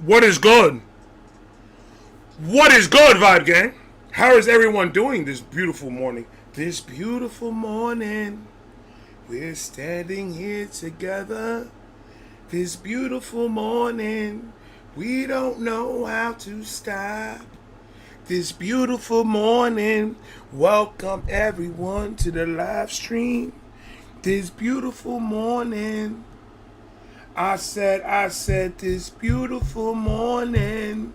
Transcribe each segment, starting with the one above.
What is good? What is good, Vibe Gang? How is everyone doing this beautiful morning? This beautiful morning, we're standing here together. This beautiful morning, we don't know how to stop. This beautiful morning, welcome everyone to the live stream. This beautiful morning, I said this beautiful morning.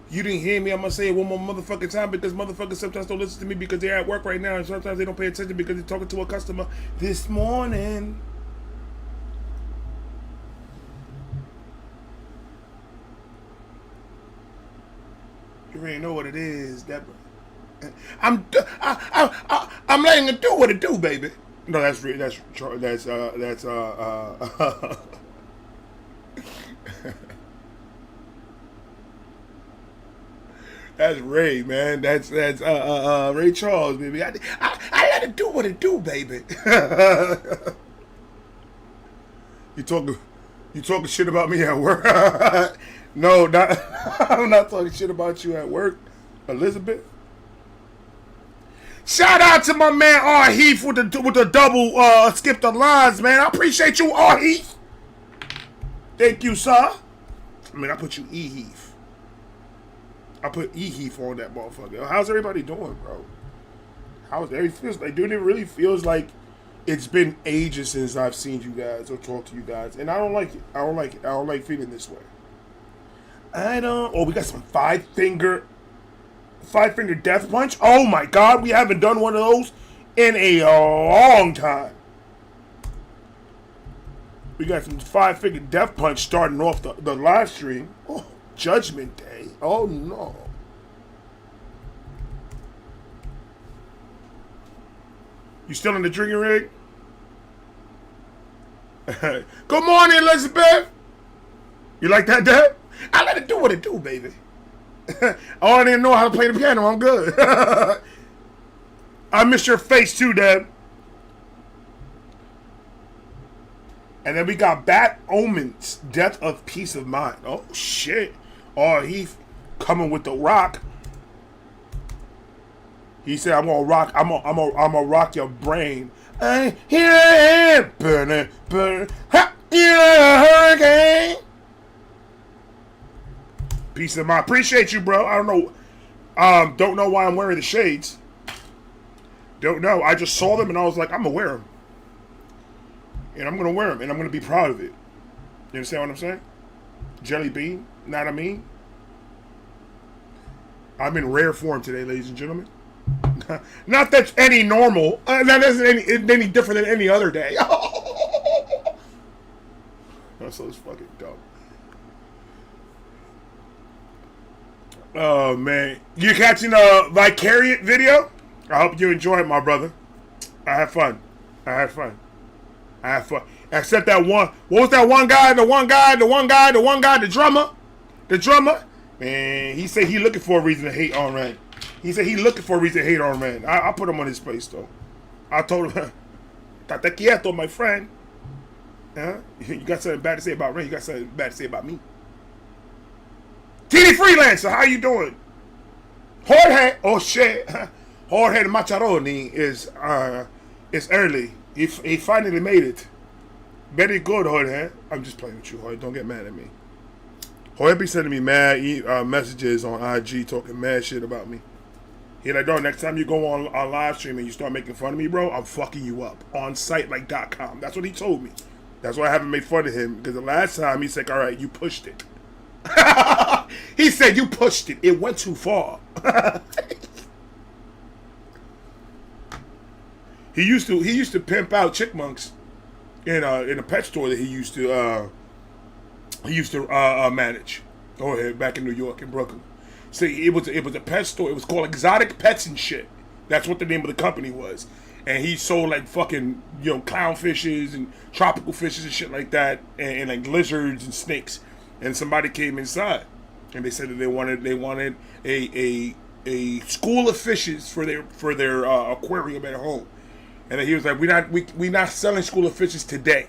You didn't hear me. I'm going to say it one more motherfucking time because motherfuckers sometimes don't listen to me because they're at work right now and sometimes they don't pay attention because they're talking to a customer. This morning. You already know what it is, Deborah. I'm letting it do what it do, baby. No, that's that's Ray, man. That's Ray Charles, baby. I let it do what it do, baby. You talking shit about me at work? No, I'm not talking shit about you at work, Elizabeth. Shout out to my man R. Heath with the double skip the lines, man. I appreciate you, R. Heath. Thank you, sir. I mean, I put you E. Heath. I put E. Heath on that motherfucker. How's everybody doing, bro? How's everything feels like? Dude, it really feels like it's been ages since I've seen you guys or talked to you guys, and I don't like it. I don't like feeling this way. Oh, we got some five finger death punch. Oh my god, we haven't done one of those in a long time. We got some 5-finger death punch starting off the live stream. Oh, Judgment Day. Oh no. You still in the drinking rig? Good morning, Elizabeth. You like that, Dad? I let it do what it do, baby. Oh, I didn't know how to play the piano. I'm good. I miss your face too, Dad. And then we got Bat Omens, Death of Peace of Mind. Oh shit! Oh, he's coming with the rock. He said, "I'm gonna rock. I'm gonna rock your brain." Here I am, burning, ha, you're a hurricane. Peace of mind. Appreciate you, bro. I don't know why I'm wearing the shades. Don't know. I just saw them and I was like, I'm gonna wear them. And I'm gonna wear them and I'm gonna be proud of it. You understand what I'm saying? Jelly bean, know what I mean? I'm in rare form today, ladies and gentlemen. Not that's any normal. That isn't any different than any other day. That's so fucking dumb. Oh man, you catching the Vicarious video? I hope you enjoy it, my brother. I had fun. Except that one. What was that one guy? The drummer. Man, he said he looking for a reason to hate on Ren. I put him on his place though. I told him, "Tate quieto, my friend. Huh? You got something bad to say about Ren? You got something bad to say about me?" TD Freelancer, how you doing? Jorge, oh shit. Jorge Macharoni is early. He finally made it. Very good, Jorge. I'm just playing with you, Jorge. Don't get mad at me. Jorge be sending me mad messages on IG talking mad shit about me. He like, dog, next time you go on live stream and you start making fun of me, bro, I'm fucking you up on site like .com. That's what he told me. That's why I haven't made fun of him because the last time he said, all right, you pushed it. He said you pushed it. It went too far. He used to pimp out chickmunks in a pet store that he used to manage. Back in New York in Brooklyn. See, it was a pet store. It was called Exotic Pets and shit. That's what the name of the company was. And he sold like fucking clownfishes and tropical fishes and shit like that, and like lizards and snakes. And somebody came inside, and they said that they wanted a school of fishes for their aquarium at home. And then he was like, we not selling school of fishes today.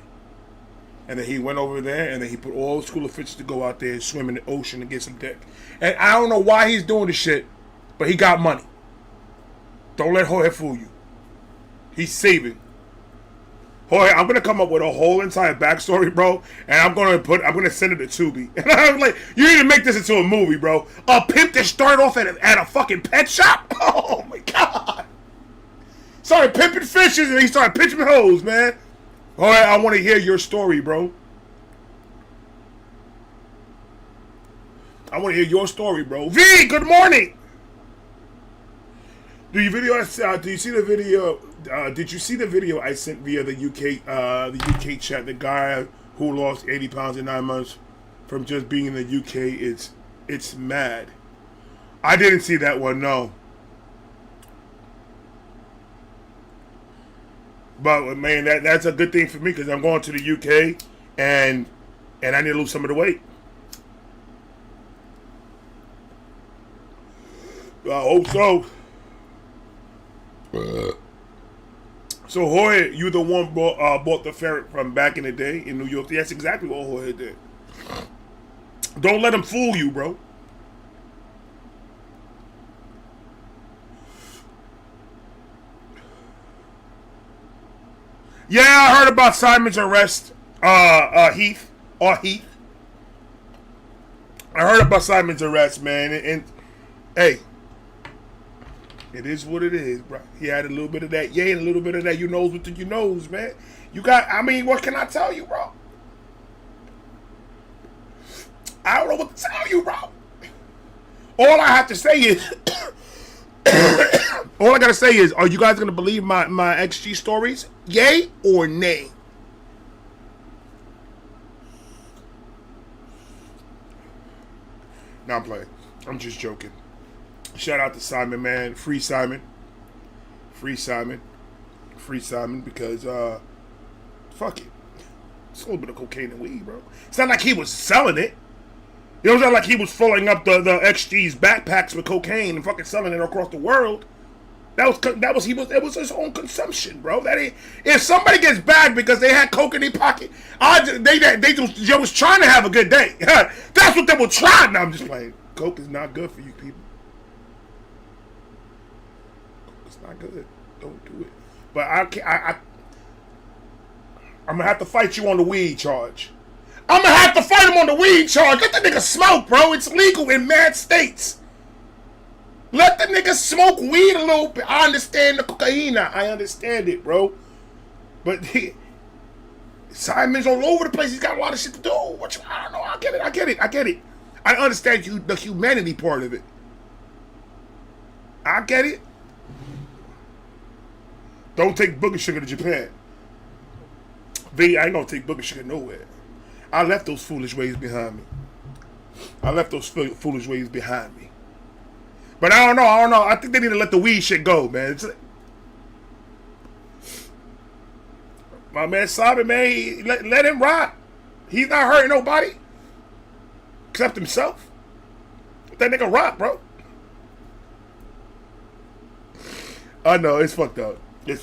And then he went over there, and then he put all the school officials to go out there and swim in the ocean and get some dick. And I don't know why he's doing this shit, but he got money. Don't let Jorge fool you. He's saving. Jorge, I'm gonna come up with a whole entire backstory, bro, and I'm gonna send it to Tubi. And I'm like, you need to make this into a movie, bro. A pimp that started off at a fucking pet shop. Oh my god. Started pimping fishes and he started pitching hoes, man. Jorge, I want to hear your story, bro. I want to hear your story, bro. V, good morning. Do you see the video? Did you see the video I sent via the UK chat? The guy who lost 80 pounds in 9 months from just being in the UK. It's mad. I didn't see that one, no. But man, that's a good thing for me because I'm going to the UK and I need to lose some of the weight. I hope so. So Jorge, you the one bought the ferret from back in the day in New York. That's exactly what Jorge did. Don't let him fool you, bro. Yeah, I heard about Simon's arrest. Heath. I heard about Simon's arrest, man. And hey, it is what it is, bro. He had a little bit of that yay and a little bit of that you knows with the you knows, man. What can I tell you, bro? I don't know what to tell you, bro. All I have to say is, all I gotta say is, are you guys gonna believe my XG stories? Yay or nay? Nah, I'm playing. I'm just joking. Shout out to Simon, man. Free Simon. Because fuck it. It's a little bit of cocaine and weed, bro. It's not like he was selling it. It was not like he was filling up the XG's backpacks with cocaine and fucking selling it across the world. It was his own consumption, bro. If somebody gets bagged because they had coke in their pocket, they was trying to have a good day. That's what they were trying. No, I'm just playing. Coke is not good for you people. Coke is not good. Don't do it. But I'm gonna have to fight you on the weed charge. I'm gonna have to fight him on the weed charge. Let the nigga smoke, bro. It's legal in mad states. Let the nigga smoke weed a little bit. I understand the cocaine. I understand it, bro. But Simon's all over the place. He's got a lot of shit to do. I don't know. I get it. I understand the humanity part of it. I get it. Don't take booger sugar to Japan. I ain't gonna take booger sugar nowhere. I left those foolish ways behind me. But I don't know. I think they need to let the weed shit go, man. My man Simon, man, let him rock. He's not hurting nobody. Except himself. Let that nigga rock, bro. I know, it's fucked up. It's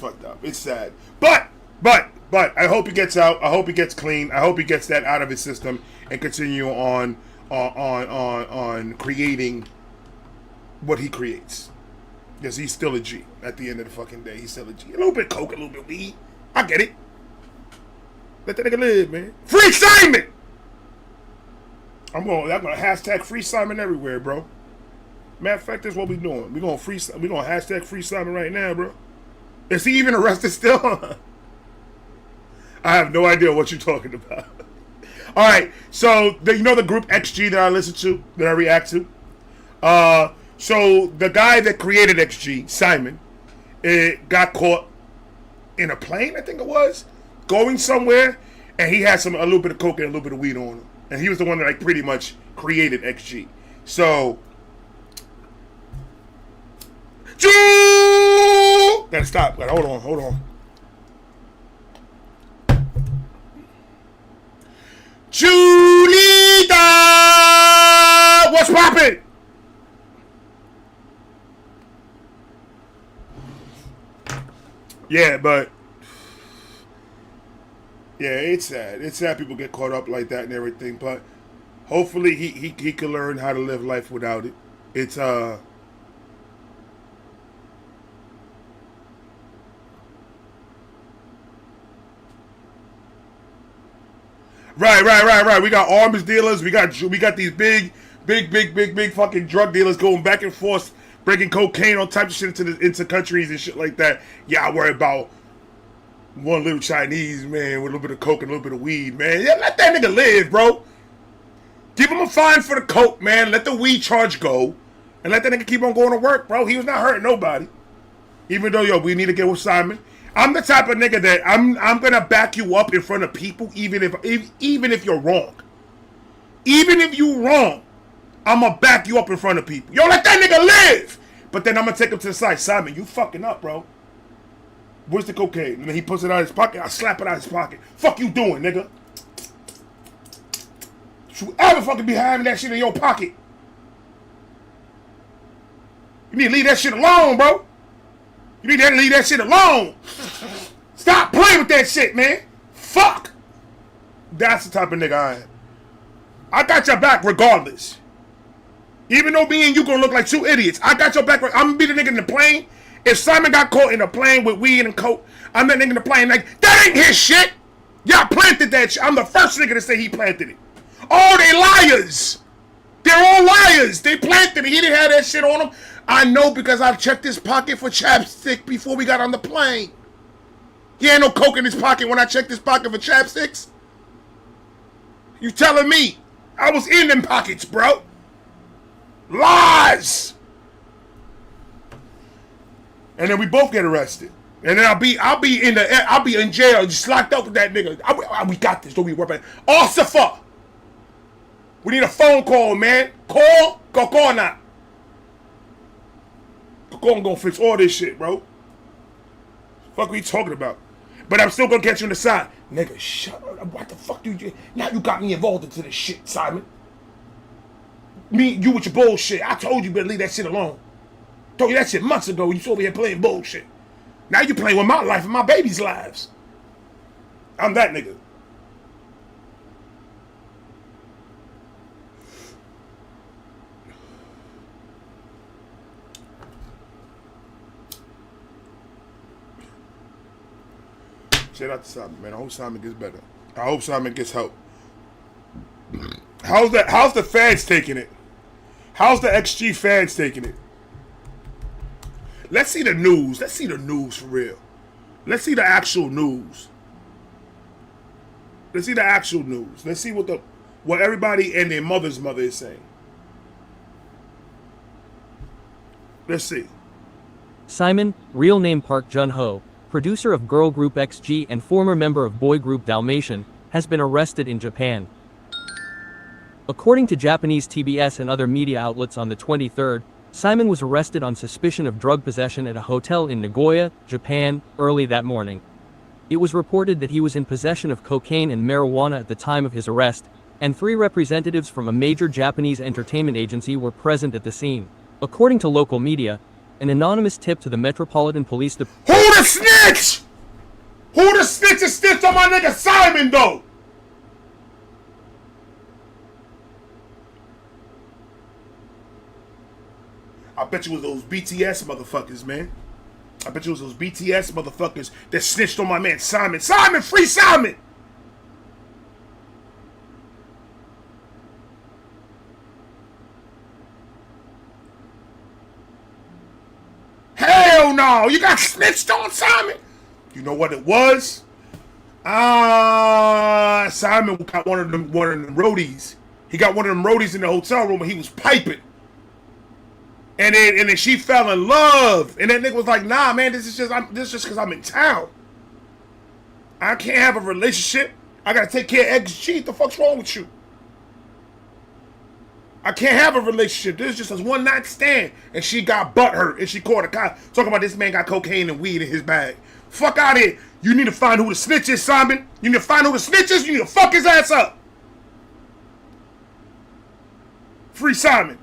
sad. But I hope he gets out. I hope he gets clean. I hope he gets that out of his system and continue on creating what he creates. Because he's still a G at the end of the fucking day. He's still a G. A little bit coke, a little bit weed. I get it. Let that nigga live, man. Free Simon! I'm gonna hashtag Free Simon everywhere, bro. Matter of fact, that's what we doing. We gonna hashtag Free Simon right now, bro. Is he even arrested still? I have no idea what you're talking about. All right, so you know the group XG that I listen to, that I react to. So the guy that created XG, Simon, got caught in a plane, I think it was, going somewhere, and he had a little bit of coke and a little bit of weed on him, and he was the one that pretty much created XG. So, gotta stop. Hold on. Julita, what's poppin'? Yeah, but Yeah, it's sad. It's sad people get caught up like that and everything. But hopefully he can learn how to live life without it. It's right. We got arms dealers. We got these big fucking drug dealers going back and forth, bringing cocaine on types of shit into countries and shit like that. Yeah, I worry about one little Chinese man with a little bit of coke and a little bit of weed, man. Yeah, let that nigga live, bro. Give him a fine for the coke, man. Let the weed charge go, and let that nigga keep on going to work, bro. He was not hurting nobody. Even though, we need to get with Simon. I'm the type of nigga that I'm gonna back you up in front of people, even if you're wrong. Even if you wrong, I'm gonna back you up in front of people. Yo, let that nigga live. But then I'm gonna take him to the side. Simon, you fucking up, bro. Where's the cocaine? And then he puts it out of his pocket. I slap it out of his pocket. Fuck you doing, nigga? Should you ever fucking be having that shit in your pocket? You need to leave that shit alone, bro. You need to leave that shit alone. Stop playing with that shit, man. Fuck. That's the type of nigga I am. I got your back regardless. Even though me and you gonna look like two idiots, I got your back. I'm gonna be the nigga in the plane. If Simon got caught in a plane with weed and coke, I'm that nigga in the plane like, that ain't his shit. Y'all planted that shit. I'm the first nigga to say he planted it. Oh, they liars. They're all liars. They planted it. He didn't have that shit on him. I know because I've checked his pocket for chapstick before we got on the plane. He had no coke in his pocket when I checked his pocket for chapsticks. You telling me I was in them pockets, bro? Lies. And then we both get arrested. And then I'll be in jail, just locked up with that nigga. We got this. Don't be worried about it. Ossifer. We need a phone call, man. Call now. Go gonna fix all this shit, bro. Fuck are you talking about? But I'm still gonna catch you on the side. Nigga, shut up. What the fuck do you... Now you got me involved into this shit, Simon. You with your bullshit. I told you better leave that shit alone. Told you that shit months ago. You over here playing bullshit. Now you playing with my life and my baby's lives. I'm that nigga. Shout out to Simon, man. I hope Simon gets better. I hope Simon gets help. How's the fans taking it? How's the XG fans taking it? Let's see the news. Let's see the news for real. Let's see the actual news. Let's see the actual news. Let's see what everybody and their mother's mother is saying. Let's see. Simon, real name Park Jun-ho, producer of girl group XG and former member of boy group Dalmatian, has been arrested in Japan. According to Japanese TBS and other media outlets on the 23rd, Simon was arrested on suspicion of drug possession at a hotel in Nagoya, Japan, early that morning. It was reported that he was in possession of cocaine and marijuana at the time of his arrest, and 3 representatives from a major Japanese entertainment agency were present at the scene. According to local media, an anonymous tip to the Metropolitan Police Department... Who the snitch? Who the snitch is snitched on my nigga Simon, though? I bet you it was those BTS motherfuckers, man. I bet you it was those BTS motherfuckers that snitched on my man Simon. Simon, free Simon! Hell no! You got snitched on, Simon? You know what it was? Simon got one of them roadies. He got one of them roadies in the hotel room and he was piping. And then she fell in love. And that nigga was like, nah, man, this is just because I'm in town. I can't have a relationship. I gotta take care of XG. What the fuck's wrong with you? I can't have a relationship. This is just a one night stand. And she got butthurt and she called a cop talking about this man got cocaine and weed in his bag. Fuck out of here. You need to find who the snitch is, Simon. You need to find who the snitch is. You need to fuck his ass up. Free Simon.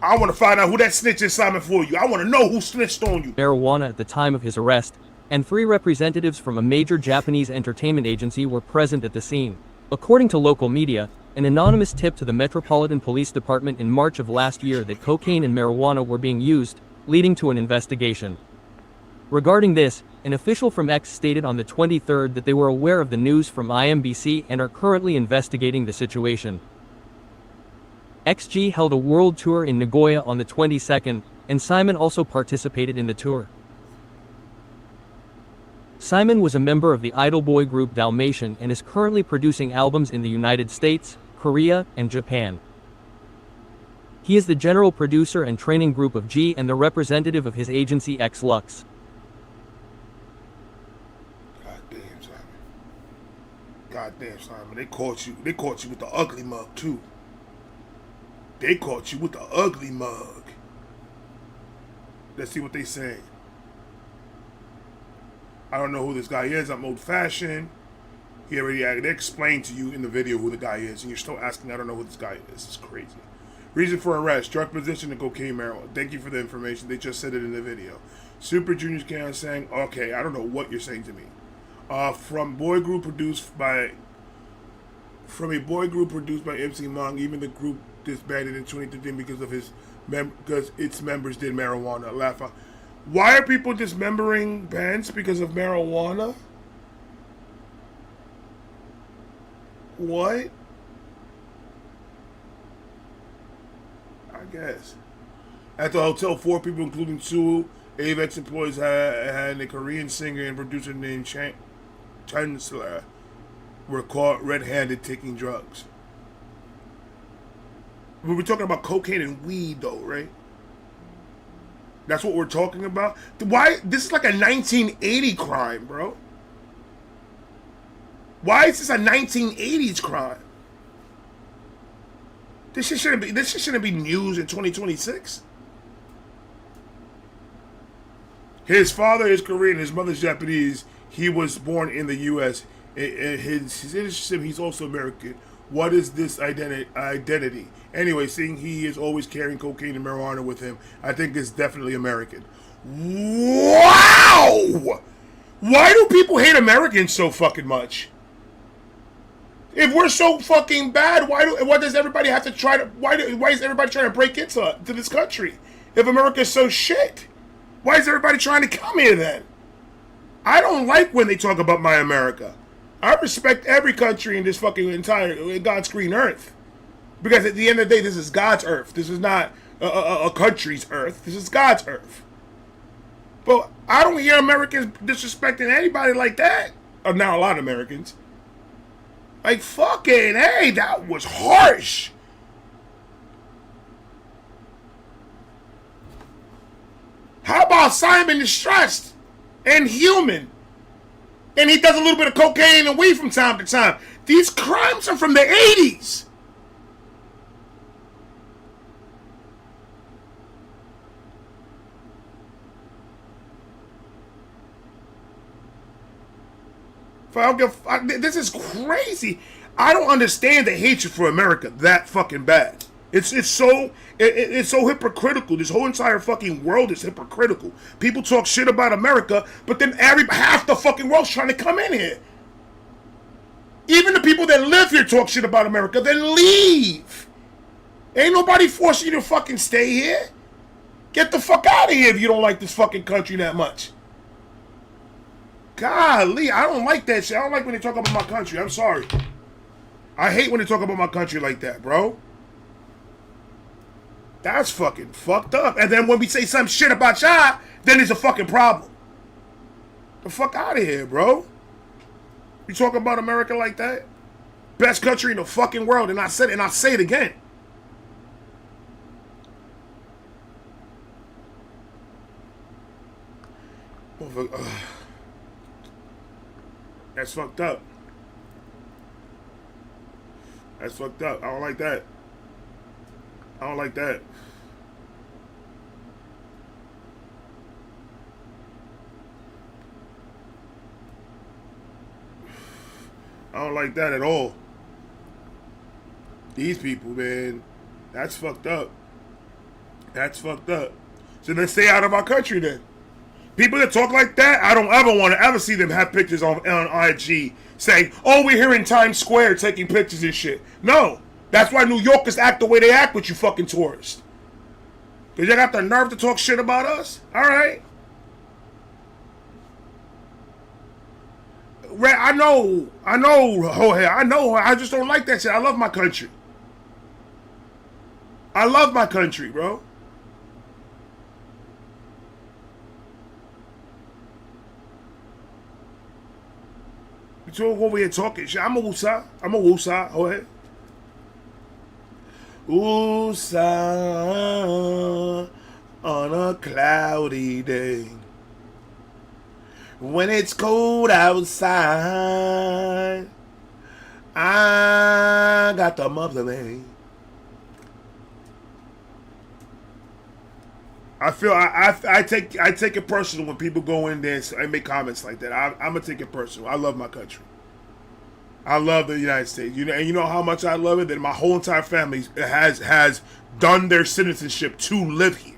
I want to find out who that snitch is, Simon, for you. I want to know who snitched on you. Marijuana at the time of his arrest, and 3 representatives from a major Japanese entertainment agency were present at the scene. According to local media, an anonymous tip to the Metropolitan Police Department in March of last year that cocaine and marijuana were being used, leading to an investigation. Regarding this, an official from X stated on the 23rd that they were aware of the news from IMBC and are currently investigating the situation. XG held a world tour in Nagoya on the 22nd, and Simon also participated in the tour. Simon was a member of the idol boy group Dalmatian and is currently producing albums in the United States, Korea, and Japan. He is the general producer and training group of G and the representative of his agency X Lux. Goddamn, Simon. Goddamn, Simon. They caught you with the ugly mug, too. They caught you with the ugly mug. Let's see what they say. I don't know who this guy is. I'm old-fashioned. He already explained to you in the video who the guy is, and you're still asking, I don't know who this guy is. This is crazy. Reason for arrest, drug possession and cocaine marijuana. Thank you for the information. They just said it in the video. Super Junior's can saying, okay, I don't know what you're saying to me. From a boy group produced by MC Mong, even the group disbanded in 2013 because its members did marijuana. Laugh out. Why are people dismembering bands because of marijuana? What? I guess. At the hotel, 4 people, including 2 AVEX employees, had a Korean singer and producer named Chancellor, were caught red-handed taking drugs. We were talking about cocaine and weed, though, right? That's what we're talking about. Why? This is like a 1980 crime, bro. Why is this a 1980s crime? This shit shouldn't be news in 2026. His father is Korean, his mother's Japanese. He was born in the U.S. His citizenship, he's also American. What is this identity? Anyway, seeing he is always carrying cocaine and marijuana with him, I think it's definitely American. Wow! Why do people hate Americans so fucking much? If we're so fucking bad, why does everybody have to try to? Why is everybody trying to break into this country? If America's so shit, why is everybody trying to come here then? I don't like when they talk about my America. I respect every country in this fucking entire God's green earth. Because at the end of the day, this is God's earth. This is not a country's earth. This is God's earth. But I don't hear Americans disrespecting anybody like that. Now a lot of Americans. Like, fucking, hey, that was harsh. How about Simon is stressed and human? And he does a little bit of cocaine and weed from time to time. These crimes are from the 80s. This is crazy. I don't understand the hatred for America that fucking bad. It's so hypocritical. This whole entire fucking world is hypocritical. People talk shit about America, but then half the fucking world's trying to come in here. Even the people that live here talk shit about America, then leave. Ain't nobody forcing you to fucking stay here. Get the fuck out of here if you don't like this fucking country that much. Golly, I don't like that shit. I don't like when they talk about my country. I'm sorry. I hate when they talk about my country like that, bro. That's fucking fucked up. And then when we say some shit about y'all, then it's a fucking problem. The fuck out of here, bro. You talk about America like that? Best country in the fucking world. And I said it and I'll say it again. That's fucked up. That's fucked up. I don't like that. I don't like that. I don't like that at all. These people, man, that's fucked up. That's fucked up. So then stay out of our country then. People that talk like that, I don't ever want to ever see them have pictures on IG saying, "Oh, we're here in Times Square taking pictures and shit." No, that's why New Yorkers act the way they act with you fucking tourists. Cause you got the nerve to talk shit about us. All right. I know, Jorge. I know. I just don't like that shit. I love my country. I love my country, bro. You talk over here talking shit. I'm a Wusa. Jorge. Wusa on a cloudy day. When it's cold outside, I got the muffler man. I feel I take it personal when people go in there and make comments like that. I'm gonna take it personal. I love my country. I love the United States. And you know how much I love it. That my whole entire family has done their citizenship to live here.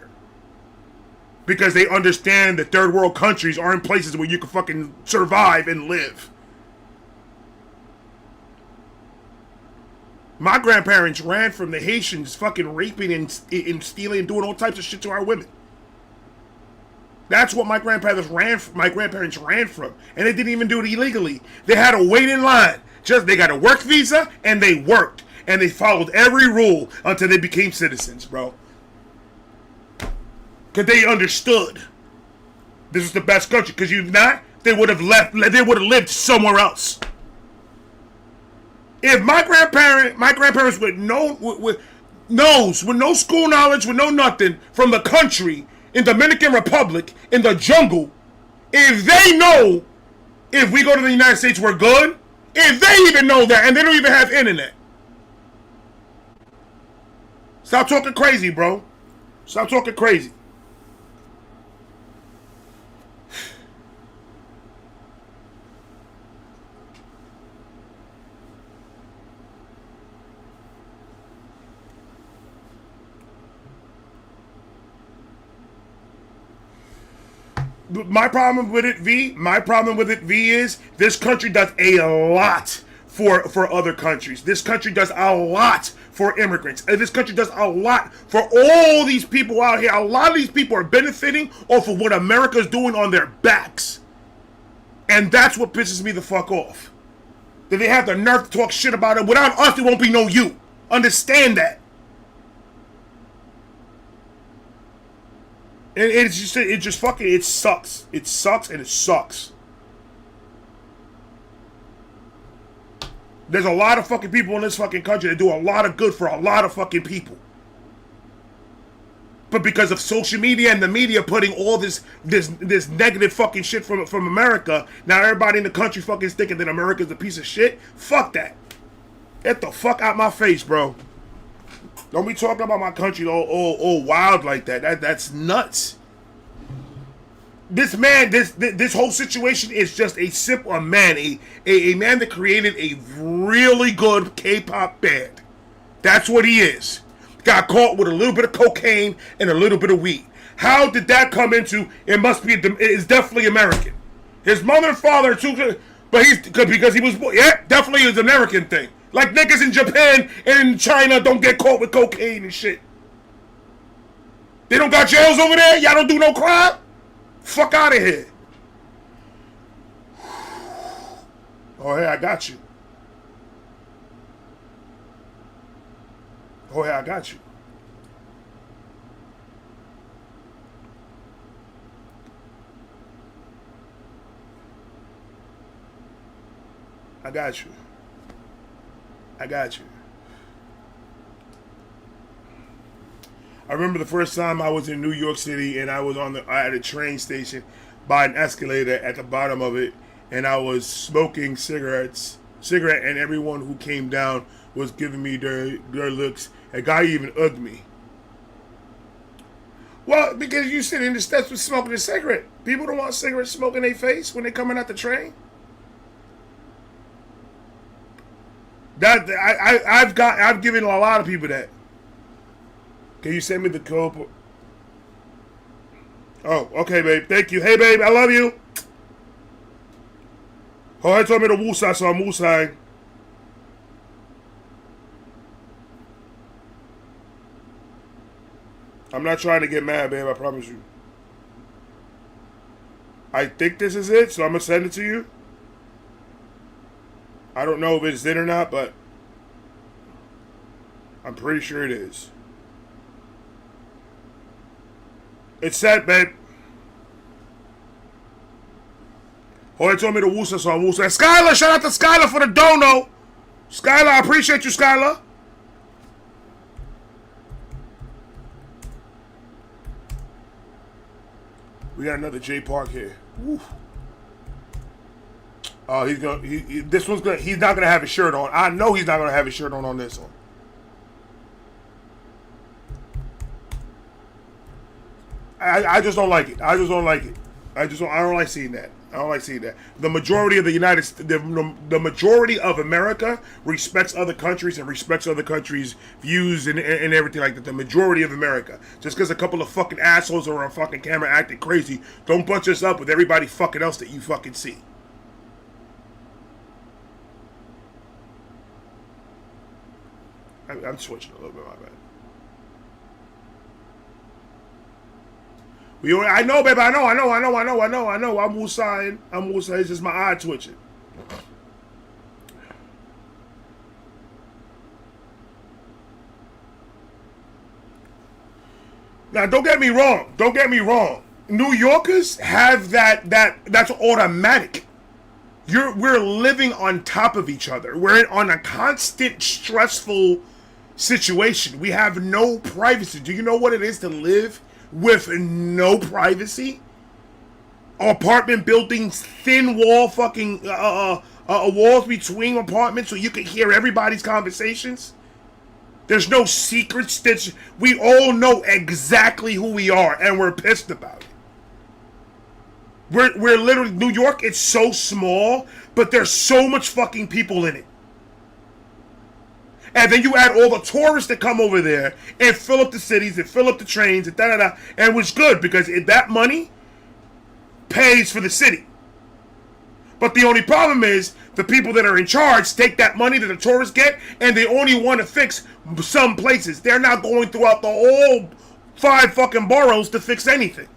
Because they understand that third world countries aren't places where you can fucking survive and live. My grandparents ran from the Haitians fucking raping and stealing and doing all types of shit to our women. That's what my grandparents ran from. And they didn't even do it illegally. They had to wait in line. They got a work visa and they worked. And they followed every rule until they became citizens, bro. Because they understood this was the best country. Because if not, they would have left. They would have lived somewhere else. If my grandparents with no school knowledge, with no nothing, from the country in Dominican Republic in the jungle, if they know if we go to the United States we're good, if they even know that, and they don't even have internet, stop talking crazy, bro. Stop talking crazy. My problem with it, V, is this country does a lot for other countries. This country does a lot for immigrants. And this country does a lot for all these people out here. A lot of these people are benefiting off of what America's doing on their backs. And that's what pisses me the fuck off. That they have the nerve to talk shit about it. Without us, there won't be no you. Understand that. And it sucks. It sucks and it sucks. There's a lot of fucking people in this fucking country that do a lot of good for a lot of fucking people. But because of social media and the media putting all this negative fucking shit from America, now everybody in the country fucking thinking that America's a piece of shit. Fuck that. Get the fuck out my face, bro. Don't be talking about my country all wild like that. That's nuts. This man, this whole situation is just a simple man, a man that created a really good K-pop band. That's what he is. Got caught with a little bit of cocaine and a little bit of weed. How did that come into? It's definitely American. His mother and father too, but because he was born. Yeah, definitely is an American thing. Like niggas in Japan and in China don't get caught with cocaine and shit. They don't got jails over there? Y'all don't do no crime? Fuck out of here. Oh, hey, I got you. Oh, hey, I got you. I got you. I got you. I remember the first time I was in New York City and I was at a train station by an escalator at the bottom of it, and I was smoking cigarette, and everyone who came down was giving me their looks. A guy even hugged me. Well, because you sit in the steps with smoking a cigarette. People don't want cigarette smoke in their face when they're coming out the train. I've given a lot of people that. Can you send me the code? Oh, okay, babe. Thank you. Hey, babe, I love you. Jorge told me to woosah, so I'm woosahing. I'm not trying to get mad, babe. I promise you. I think this is it, so I'm going to send it to you. I don't know if it's it or not, but I'm pretty sure it is. It's set, babe. Jorge told me to woosah, so I'm woosah. Skylar, shout out to Skylar for the dono. Skylar, I appreciate you, Skylar. We got another J Park here. Woo. Oh, he's gonna. This one's gonna. He's not gonna have his shirt on. I know he's not gonna have his shirt on this one. I just don't like it. I just don't like it. I don't like seeing that. I don't like seeing that. The majority of the majority of America respects other countries and respects other countries' views and everything like that. The majority of America. Just because a couple of fucking assholes are on fucking camera acting crazy, don't bunch us up with everybody fucking else that you fucking see. I'm switching a little bit, my bad. I know, baby. I know. I'm woosahing. It's just my eye twitching. Now, don't get me wrong. New Yorkers have that's automatic. We're living on top of each other. We're on a constant stressful situation. We have no privacy. Do you know what it is to live with no privacy? Apartment buildings, thin wall fucking walls between apartments so you can hear everybody's conversations. There's no secrets. We all know exactly who we are, and we're pissed about it. We're literally, New York, it's so small, but there's so much fucking people in it. And then you add all the tourists that come over there and fill up the cities and fill up the trains and da-da-da. And it was good because that money pays for the city. But the only problem is the people that are in charge take that money that the tourists get and they only want to fix some places. They're not going throughout the whole 5 fucking boroughs to fix anything.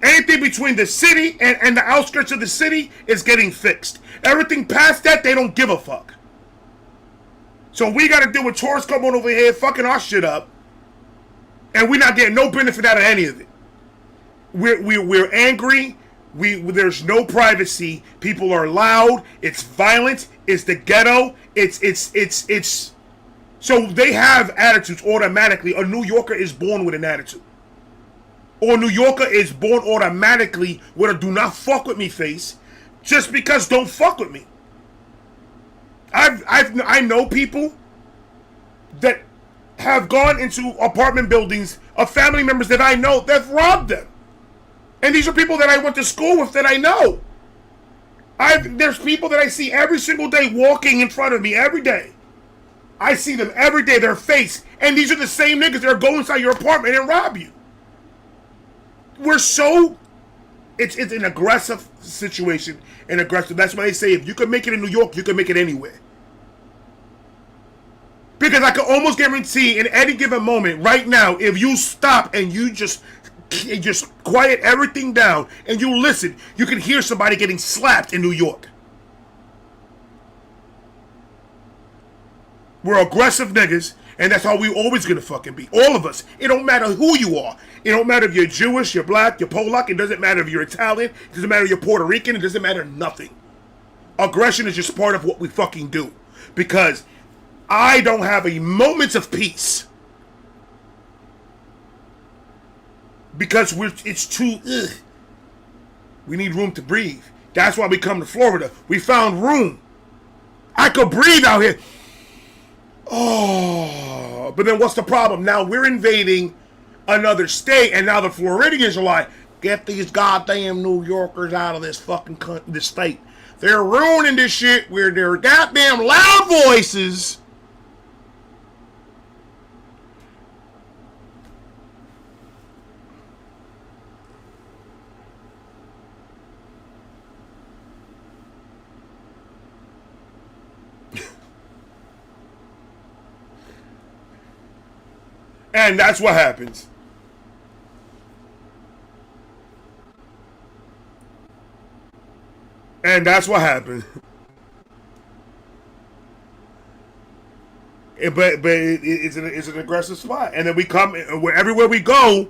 Anything between the city and the outskirts of the city is getting fixed. Everything past that, they don't give a fuck. So we got to deal with tourists coming over here fucking our shit up, and we're not getting no benefit out of any of it. We're angry. There's no privacy. People are loud. It's violent. It's the ghetto. It's. So they have attitudes automatically. A New Yorker is born with an attitude. Or a New Yorker is born automatically with a do not fuck with me face, just because don't fuck with me. I know people that have gone into apartment buildings of family members that I know that robbed them. And these are people that I went to school with that I know. There's people that I see every single day walking in front of me every day. I see them every day, their face. And these are the same niggas that are going inside your apartment and rob you. It's an aggressive situation. That's why they say if you can make it in New York, you can make it anywhere. Because I can almost guarantee in any given moment right now, if you stop and you just quiet everything down and you listen, you can hear somebody getting slapped in New York. We're aggressive niggas, and that's how we always gonna fucking be. All of us. It don't matter who you are. It don't matter if you're Jewish, you're black, you're Polak. It doesn't matter if you're Italian. It doesn't matter if you're Puerto Rican. It doesn't matter nothing. Aggression is just part of what we fucking do. Because I don't have a moment of peace. Because it's too, we need room to breathe. That's why we come to Florida. We found room. I could breathe out here. Oh, but then what's the problem? Now we're invading another state, and now the Floridians are like, get these goddamn New Yorkers out of this fucking this state. They're ruining this shit with their goddamn loud voices. And that's what happens. And that's what happened. It's an aggressive spot. And then we come, everywhere we go,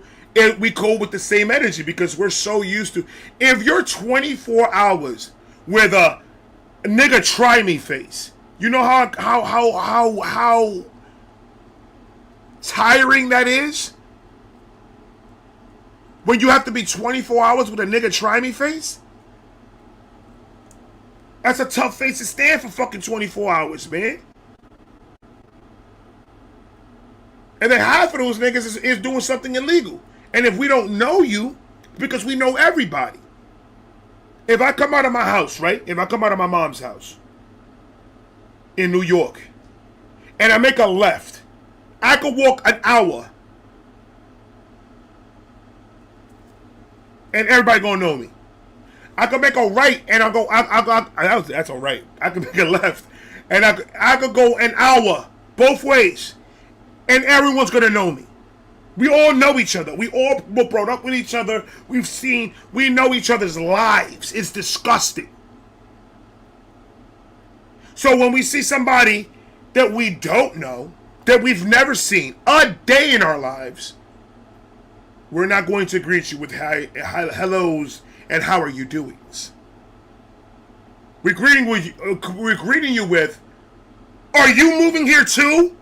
we go with the same energy because we're so used to. If you're 24 hours with a nigga try me face, you know how tiring that is? When you have to be 24 hours with a nigga try me face? That's a tough face to stand for fucking 24 hours, man. And then half of those niggas is doing something illegal. And if we don't know you, because we know everybody. If I come out of my house, right? If I come out of my mom's house in New York and I make a left, I could walk an hour and everybody gonna know me. I could make a right and I'll go, that's all right. I could make a left and I could go an hour both ways and everyone's gonna know me. We all know each other. We all were brought up with each other. We know each other's lives. It's disgusting. So when we see somebody that we don't know, that we've never seen a day in our lives, we're not going to greet you with hellos and how are you doing? We're greeting you with, are you moving here too?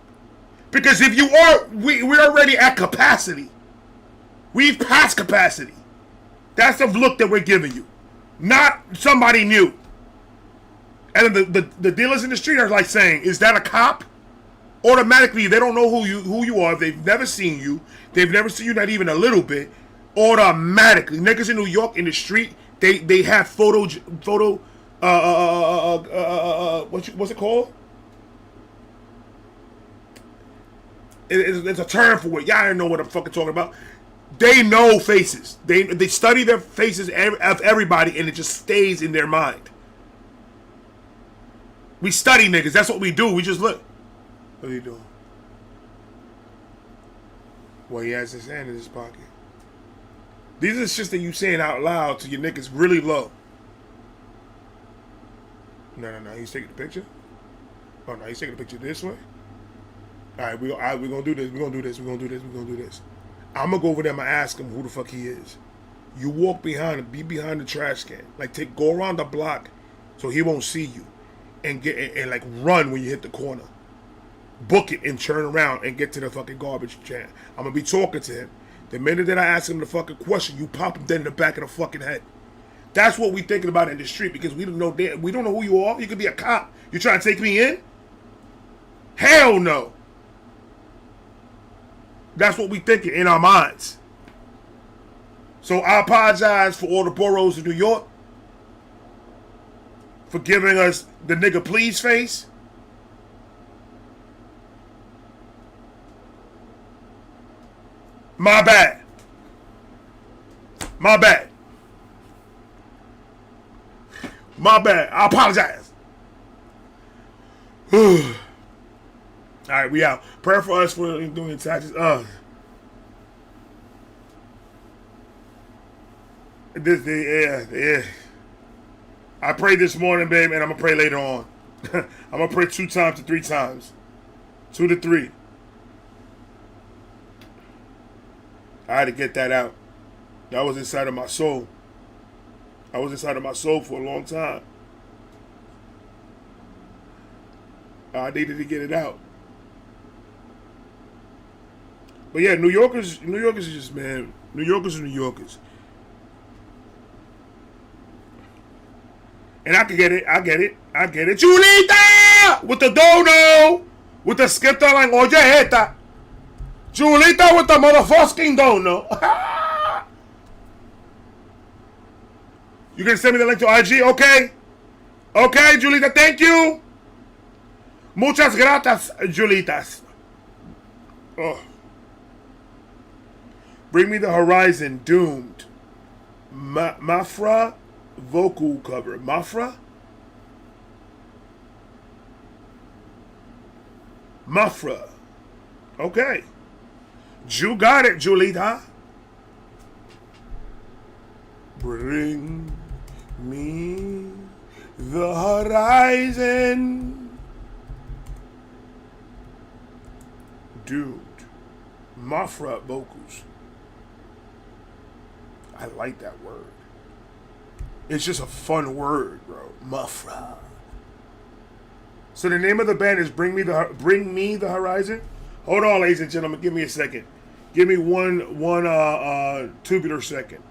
Because if you are, we're already at capacity. We've passed capacity. That's the look that we're giving you. Not somebody new. And the dealers in the street are like saying, is that a cop? Automatically, they don't know who you are. They've never seen you. They've never seen you not even a little bit. Automatically. Niggas in New York in the street, they have what's it called? It's a term for it. Y'all don't know what I'm fucking talking about. They know faces. They study their faces of everybody, and it just stays in their mind. We study niggas. That's what we do. We just look. What are you doing? Well, he has his hand in his pocket. These are shit that you saying out loud to your niggas really low. No. He's taking the picture? Oh, no, he's taking the picture this way? Alright, we're gonna do this. We're gonna do this. I'm gonna go over there and ask him who the fuck he is. You walk behind him, be behind the trash can. Like, go around the block so he won't see you. And like run when you hit the corner. Book it and turn around and get to the fucking garbage can. I'm gonna be talking to him. The minute that I ask him the fucking question, you pop him dead in the back of the fucking head. That's what we thinking about in the street because we don't know who you are. You could be a cop. You trying to take me in? Hell no. That's what we thinking in our minds. So I apologize for all the boroughs of New York for giving us the nigga please face. My bad. I apologize. Alright, we out. Prayer for us for doing taxes. Yeah. I prayed this morning, babe, and I'm going to pray later on. I'm going to pray 2 times to 3 times. 2 to 3. I had to get that out. That was inside of my soul. I was inside of my soul for a long time. I needed to get it out. But yeah, New Yorkers are just, man, New Yorkers are New Yorkers. And I get it. Julita! With the Dono! With the skipper like, oye, esta. Julita with the motherfucking Dono. You gonna send me the link to IG? Okay, Julita, thank you. Muchas gracias, Julitas. Oh. Bring me the horizon, doomed. Mafra vocal cover. Mafra? Okay. You got it, Julita. Bring me the horizon. Dude, Mafra vocals. I like that word. It's just a fun word, bro. Mafra. So the name of the band is Bring Me the Horizon. Hold on, ladies and gentlemen. Give me a second. Give me one tubular second.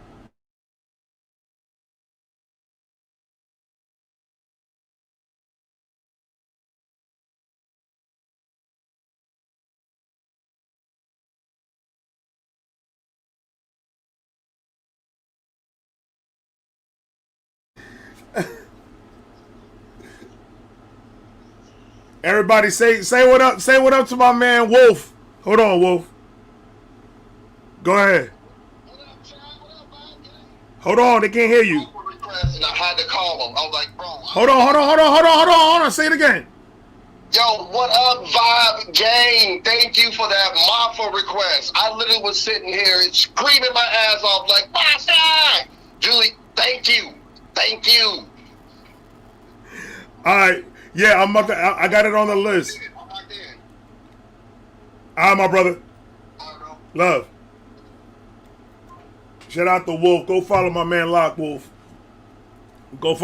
Everybody say what up. Say what up to my man Wolf. Hold on, Wolf. Go ahead. Hold on, they can't hear you. And I had to call him. I was like, bro. Hold on. Say it again. Yo, what up, Vibe Gang? Thank you for that Mafa request. I literally was sitting here screaming my ass off like, Mafa! Julie, thank you. Thank you. All right. Yeah, I got it on the list. I'm locked in. All right, my brother. All right, bro. Love. Shout out to Wolf. Go follow my man Lock Wolf. All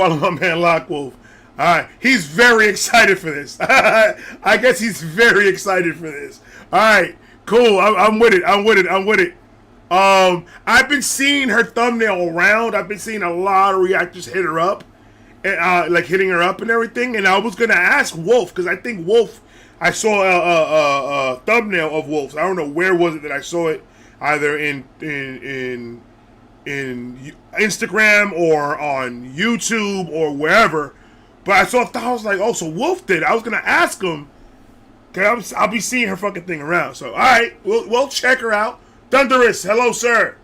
right. He's very excited for this. I guess he's very excited for this. All right. Cool. I'm with it. I've been seeing her thumbnail around. I've been seeing a lot of reactors hit her up. And, like hitting her up and everything. And I was going to ask Wolf, because I think Wolf, I saw a thumbnail of Wolf's. I don't know where was it that I saw it. Either in Instagram or on YouTube or wherever. But I was like, oh, so Wolf did. I was going to ask him. Okay, I'll be seeing her fucking thing around. So, all right, we'll check her out. Thunderous, hello, sir.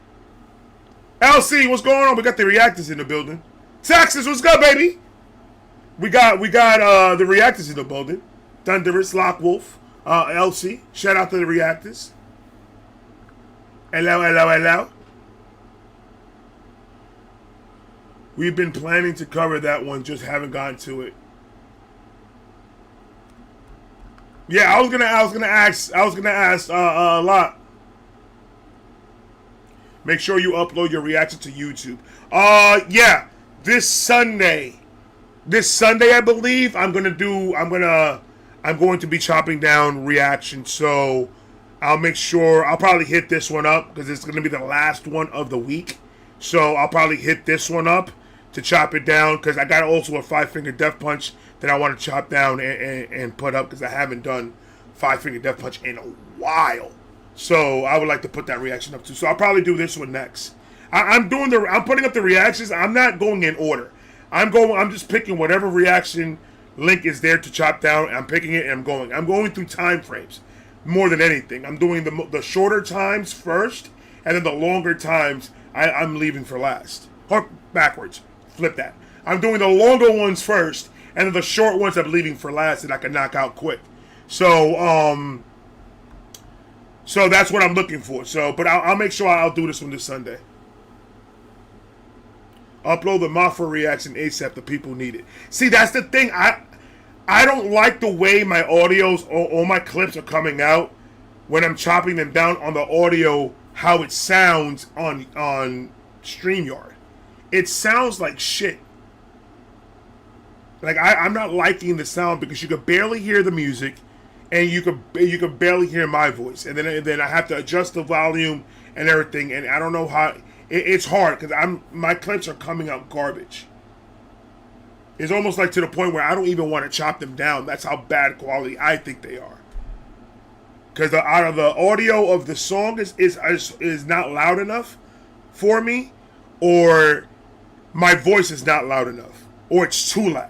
LC, what's going on? We got the reactors in the building. Texas, what's good, baby? We got the reactors in the building. Thunderous, Lockwolf, LC. Shout out to the reactors. Hello. We've been planning to cover that one, just haven't gotten to it. Yeah, I was gonna ask a lot. Make sure you upload your reaction to YouTube. Yeah, this Sunday, I believe I'm going to be chopping down reaction. So I'll make sure I'll probably hit this one up because it's going to be the last one of the week. So I'll probably hit this one up to chop it down because I got also a 5-finger death punch that I want to chop down and put up because I haven't done 5-finger death punch in a while. So I would like to put that reaction up too. So I'll probably do this one next. I'm putting up the reactions. I'm not going in order. I'm just picking whatever reaction link is there to chop down. I'm picking it and I'm going. I'm going through time frames more than anything. I'm doing the shorter times first, and then the longer times I'm leaving for last. Or backwards. Flip that. I'm doing the longer ones first, and then the short ones I'm leaving for last, and I can knock out quick. So that's what I'm looking for. But I'll make sure I'll do this one this Sunday. Upload the Mafra reaction ASAP. The people need it. See, that's the thing. I don't like the way my audios or all my clips are coming out when I'm chopping them down on the audio. How it sounds on StreamYard. It sounds like shit. Like I'm not liking the sound because you could barely hear the music, and you could barely hear my voice, and then I have to adjust the volume and everything, and I don't know how. It's hard because my clips are coming out garbage. It's almost like to the point where I don't even want to chop them down. That's how bad quality I think they are. Because out of the audio of the song is not loud enough for me, or my voice is not loud enough, or it's too loud.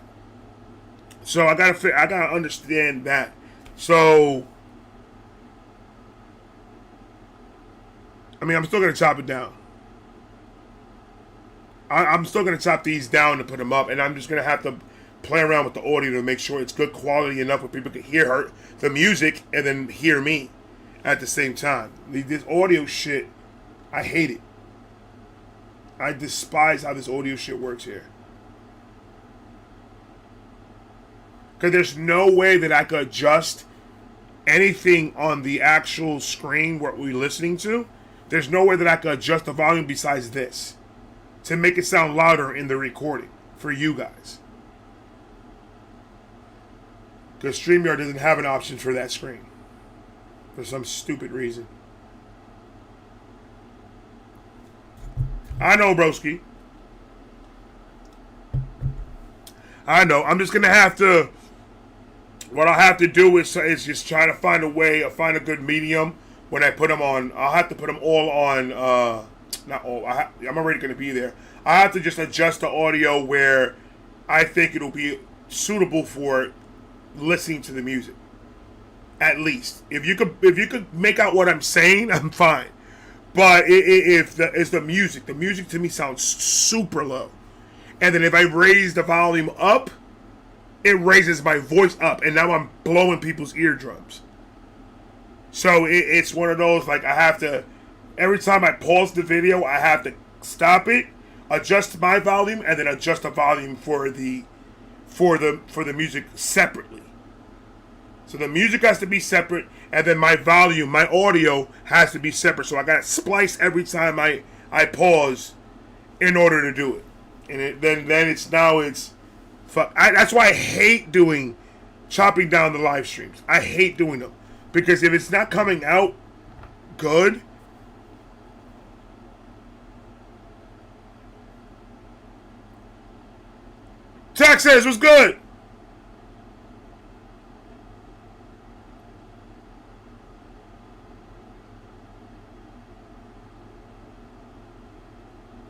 So I gotta understand that. So I mean, I'm still gonna chop it down. I'm still going to chop these down and put them up, and I'm just going to have to play around with the audio to make sure it's good quality enough where people can hear the music and then hear me. at the same time. This audio shit, I hate it. I despise how this audio shit works here. Because there's no way that I could adjust anything on the actual screen what we're listening to. There's no way that I could adjust the volume besides this to make it sound louder in the recording for you guys. Because StreamYard doesn't have an option for that screen for some stupid reason. I know, broski. I know. I'm just going to have to... What I'll have to do is just try to find a way, find a good medium when I put them on. I'll have to put them all on... not all. I'm already going to be there. I have to just adjust the audio where I think it'll be suitable for listening to the music. At least. If you could make out what I'm saying, I'm fine. But if it's the music to me sounds super low. And then if I raise the volume up, it raises my voice up. And now I'm blowing people's eardrums. So it's one of those, like, I have to, every time I pause the video, I have to stop it, adjust my volume, and then adjust the volume for the music separately. So the music has to be separate, and then my volume, my audio has to be separate. So I got to splice every time I pause in order to do it. And then it's that's why I hate doing chopping down the live streams. I hate doing them because if it's not coming out good, Texas was good.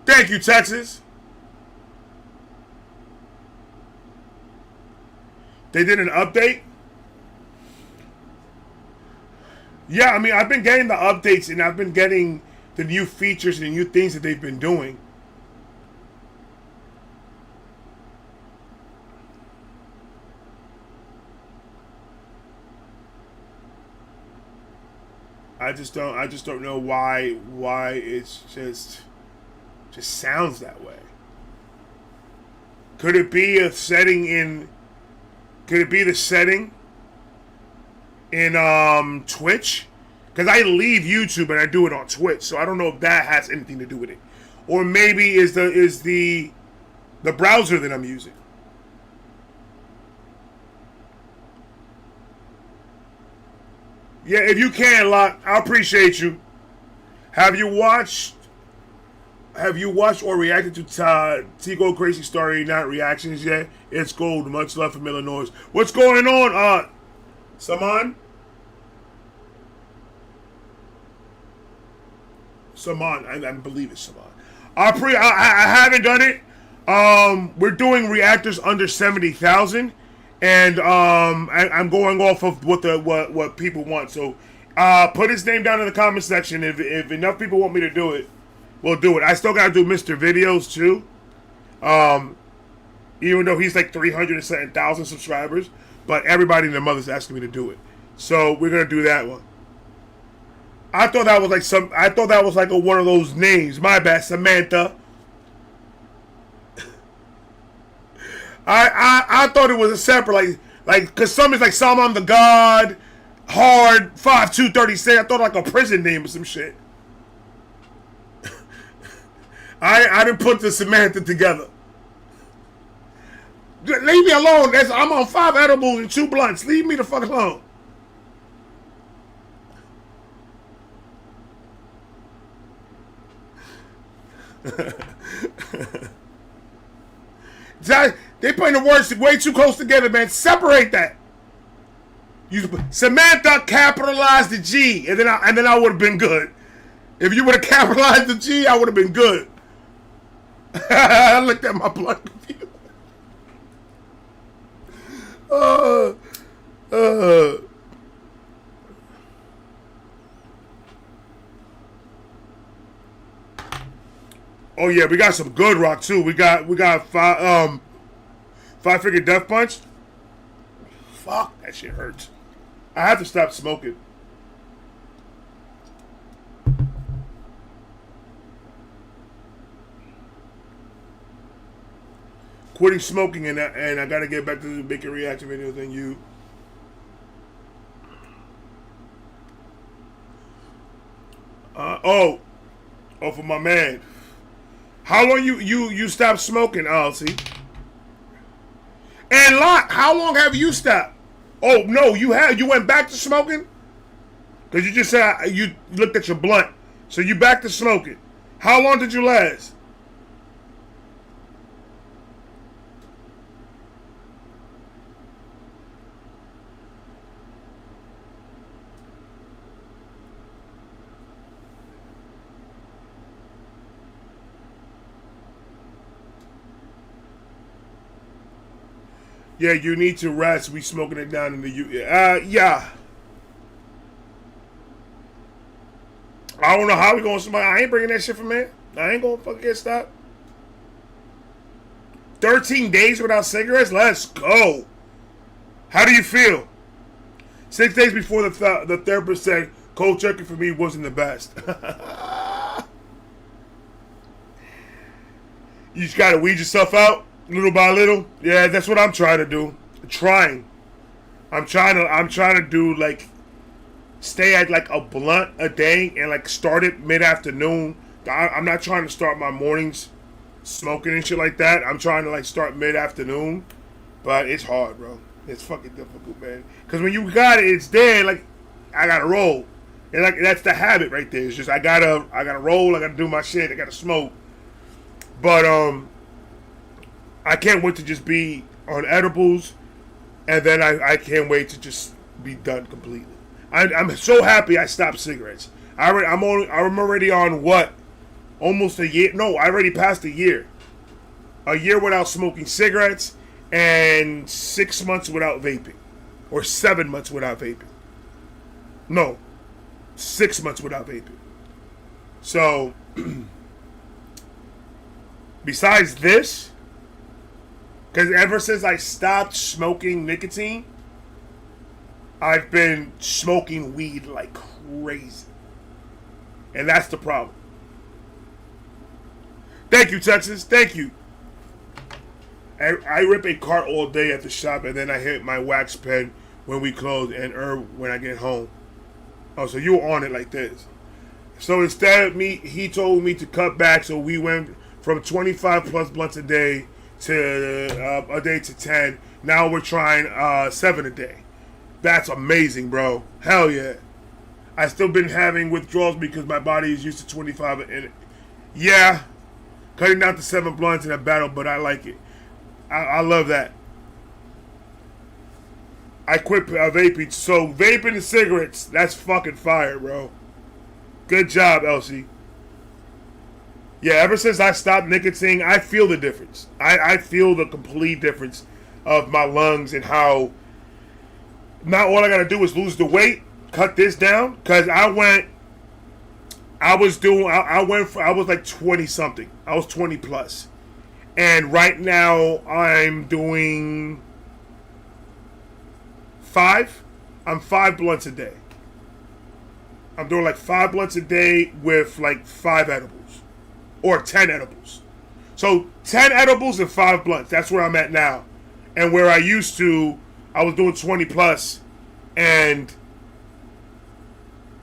Thank you, Texas. They did an update? Yeah, I mean, I've been getting the updates and I've been getting the new features and the new things that they've been doing. I just don't know why it's just sounds that way. Could it be a setting in? Could it be the setting in Twitch? Because I leave YouTube and I do it on Twitch, so I don't know if that has anything to do with it. Or maybe is the browser that I'm using. Yeah, if you can, Lot, I appreciate you. Have you watched or reacted to Tico Crazy Story Night reactions yet? It's gold. Much love from Illinois. What's going on, Saman? Saman, I believe it's Saman. I haven't done it. We're doing reactors under 70,000, and I'm going off of what people want. So, put his name down in the comment section. If enough people want me to do it, we'll do it. I still gotta do Mr. Videos too. Even though he's like 307,000 subscribers, but everybody and their mother's asking me to do it. So we're gonna do that one. I thought that was like one of those names. My bad, Samantha. I thought it was a separate like cause some is like Salman the God, Hard 5236. I thought like a prison name or some shit. I didn't put the Samantha together. Leave me alone. I'm on 5 edibles and 2 blunts. Leave me the fuck alone. They putting the words way too close together, man. Separate that. Samantha capitalized the G, and then I would have been good. If you would have capitalized the G, I would have been good. I looked at my blunt confused. Oh yeah, we got some good rock too. We got Five Finger Death Punch. Fuck, that shit hurts. I have to stop smoking. quitting smoking, and I gotta get back to making reaction videos. And you. Oh, for my man. How long you stopped smoking, see? And Locke, how long have you stopped? Oh no, you went back to smoking? Because you just said you looked at your blunt. So you back to smoking. How long did you last? Yeah, you need to rest. We smoking it down in the yeah. I don't know how we gonna smoke. I ain't bringing that shit from there. I ain't gonna fucking get stopped. 13 days without cigarettes? Let's go. How do you feel? 6 days before the therapist said cold turkey for me wasn't the best. You just gotta weed yourself out little by little. Yeah, that's what I'm trying to do. I'm trying to do like stay at like a blunt a day and like start it mid-afternoon. I'm not trying to start my mornings smoking and shit like that. I'm trying to like start mid-afternoon, but it's hard, bro. It's fucking difficult, man. Because when you got it, it's there. Like I gotta roll, and like that's the habit right there. It's just I gotta roll. I gotta do my shit. I gotta smoke. But I can't wait to just be on edibles, and then I can't wait to just be done completely. I'm so happy I stopped cigarettes. I'm already on what? Almost a year. No, I already passed a year. A year without smoking cigarettes and 6 months without vaping. Or 7 months without vaping. No. 6 months without vaping. So, besides this, because ever since I stopped smoking nicotine, I've been smoking weed like crazy. And that's the problem. Thank you, Texas. Thank you. I rip a cart all day at the shop, and then I hit my wax pen when we close and herb when I get home. Oh, so you were on it like this. So instead of me, he told me to cut back, so we went from 25 plus blunts a day to 10. Now we're trying 7 a day. That's amazing, bro. Hell yeah. I still been having withdrawals because my body is used to 25. And yeah, cutting down to 7 blunts in a battle, but I like it. I love that. I quit vaping. So vaping and cigarettes, that's fucking fire, bro. Good job, Elsie. Yeah, ever since I stopped nicotine, I feel the difference. I feel the complete difference of my lungs and how now all I gotta do is lose the weight, cut this down, cause I was like 20 something. I was 20 plus. And right now I'm doing 5. I'm 5 blunts a day. I'm doing like 5 blunts a day with like 5 edibles. Or 10 edibles. So 10 edibles and 5 blunts. That's where I'm at now. And where I used to, I was doing 20 plus, and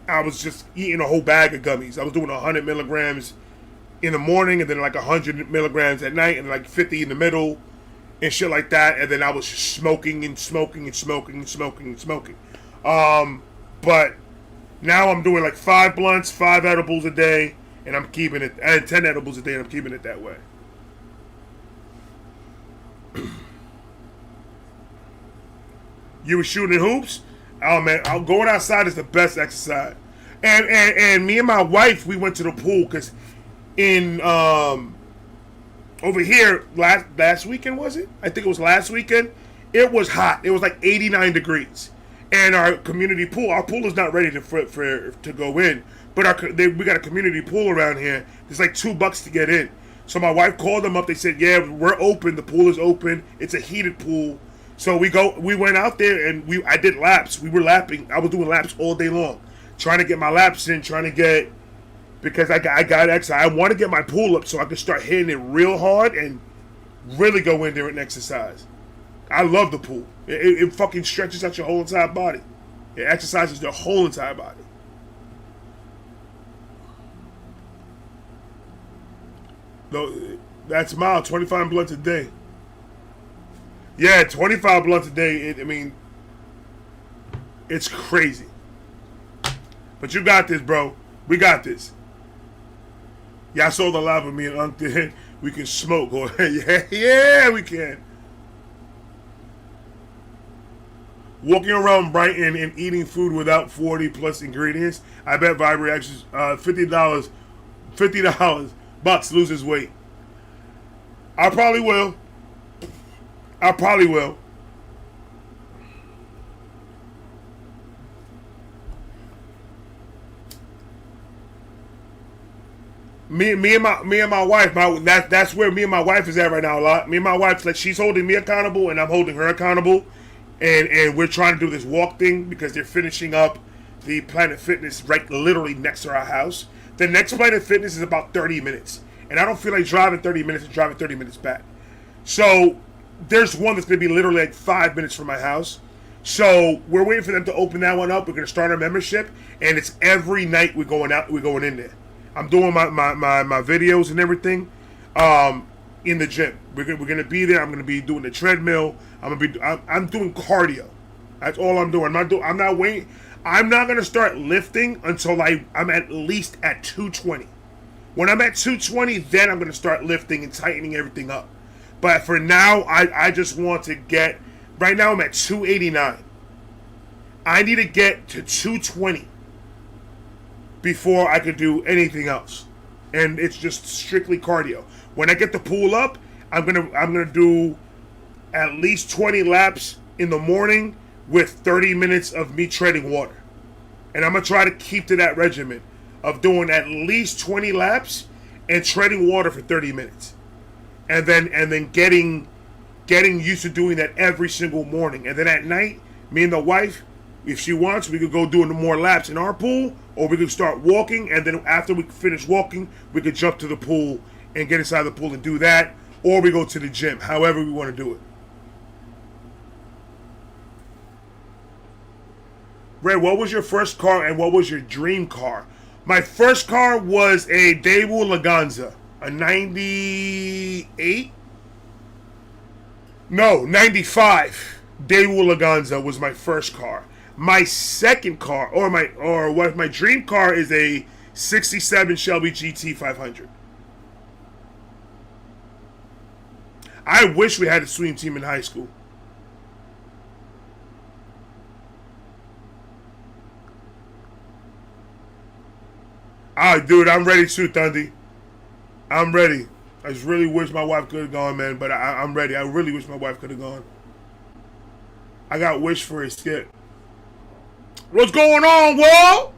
I was just eating a whole bag of gummies. I was doing 100 milligrams in the morning, and then like 100 milligrams at night, and like 50 in the middle, and shit like that. And then I was just smoking and smoking and smoking and smoking and smoking. But now I'm doing like 5 blunts, 5 edibles a day, and I'm keeping it, and 10 edibles a day, and I'm keeping it that way. You were shooting hoops? Oh man, going outside is the best exercise. And me and my wife, we went to the pool because in over here last weekend, was it? I think it was last weekend. It was hot. It was like 89 degrees. And our community pool, our pool is not ready to go in, but we got a community pool around here. It's like $2 to get in. So my wife called them up. They said, "Yeah, we're open. The pool is open. It's a heated pool." So we went out there and I did laps. We were lapping. I was doing laps all day long, trying to get my laps in, because I got exercise. I want to get my pool up so I can start hitting it real hard and really go in there and exercise. I love the pool. It fucking stretches out your whole entire body. It exercises your whole entire body. No, that's mild. 25 blunts a day. Yeah, 25 blunts a day. I mean, it's crazy. But you got this, bro. We got this. Y'all saw the live of me and Unc did. We can smoke. Yeah, we can. Walking around Brighton and eating food without 40 plus ingredients. I bet Vibe Reactions $50. $50 loses weight. I probably will. Me and my wife. That's where me and my wife is at right now a lot. Me and my wife, like, she's holding me accountable and I'm holding her accountable. And we're trying to do this walk thing because they're finishing up the Planet Fitness right literally next to our house. The next Planet Fitness is about 30 minutes. And I don't feel like driving 30 minutes and driving 30 minutes back. So there's one that's going to be literally like 5 minutes from my house. So we're waiting for them to open that one up. We're going to start our membership. And it's every night we're going in there. I'm doing my videos and everything in the gym. We're gonna be there. I'm gonna be doing the treadmill. I'm doing cardio. That's all I'm doing. I'm not waiting. I'm not gonna start lifting until I'm at least at 220. When I'm at 220, then I'm gonna start lifting and tightening everything up. But for now, I just want to get. Right now, I'm at 289. I need to get to 220 before I could do anything else, and it's just strictly cardio. When I get the pool up, I'm gonna do at least 20 laps in the morning with 30 minutes of me treading water, and I'm gonna try to keep to that regimen of doing at least 20 laps and treading water for 30 minutes, and then getting used to doing that every single morning, and then at night, me and the wife, if she wants, we could go doing more laps in our pool, or we could start walking, and then after we finish walking, we could jump to the pool and get inside the pool and do that, or we go to the gym, however we want to do it. Red, what was your first car and what was your dream car? My first car was a Daewoo Laganza, a 98? No, 95. Daewoo Laganza was my first car. My second car, or my dream car, is a 67 Shelby GT 500. I wish we had a swim team in high school. Dude, I'm ready too, Thundy. I'm ready. I just really wish my wife could have gone, man, but I'm ready. I really wish my wife could have gone. I got wish for a skit. What's going on, world?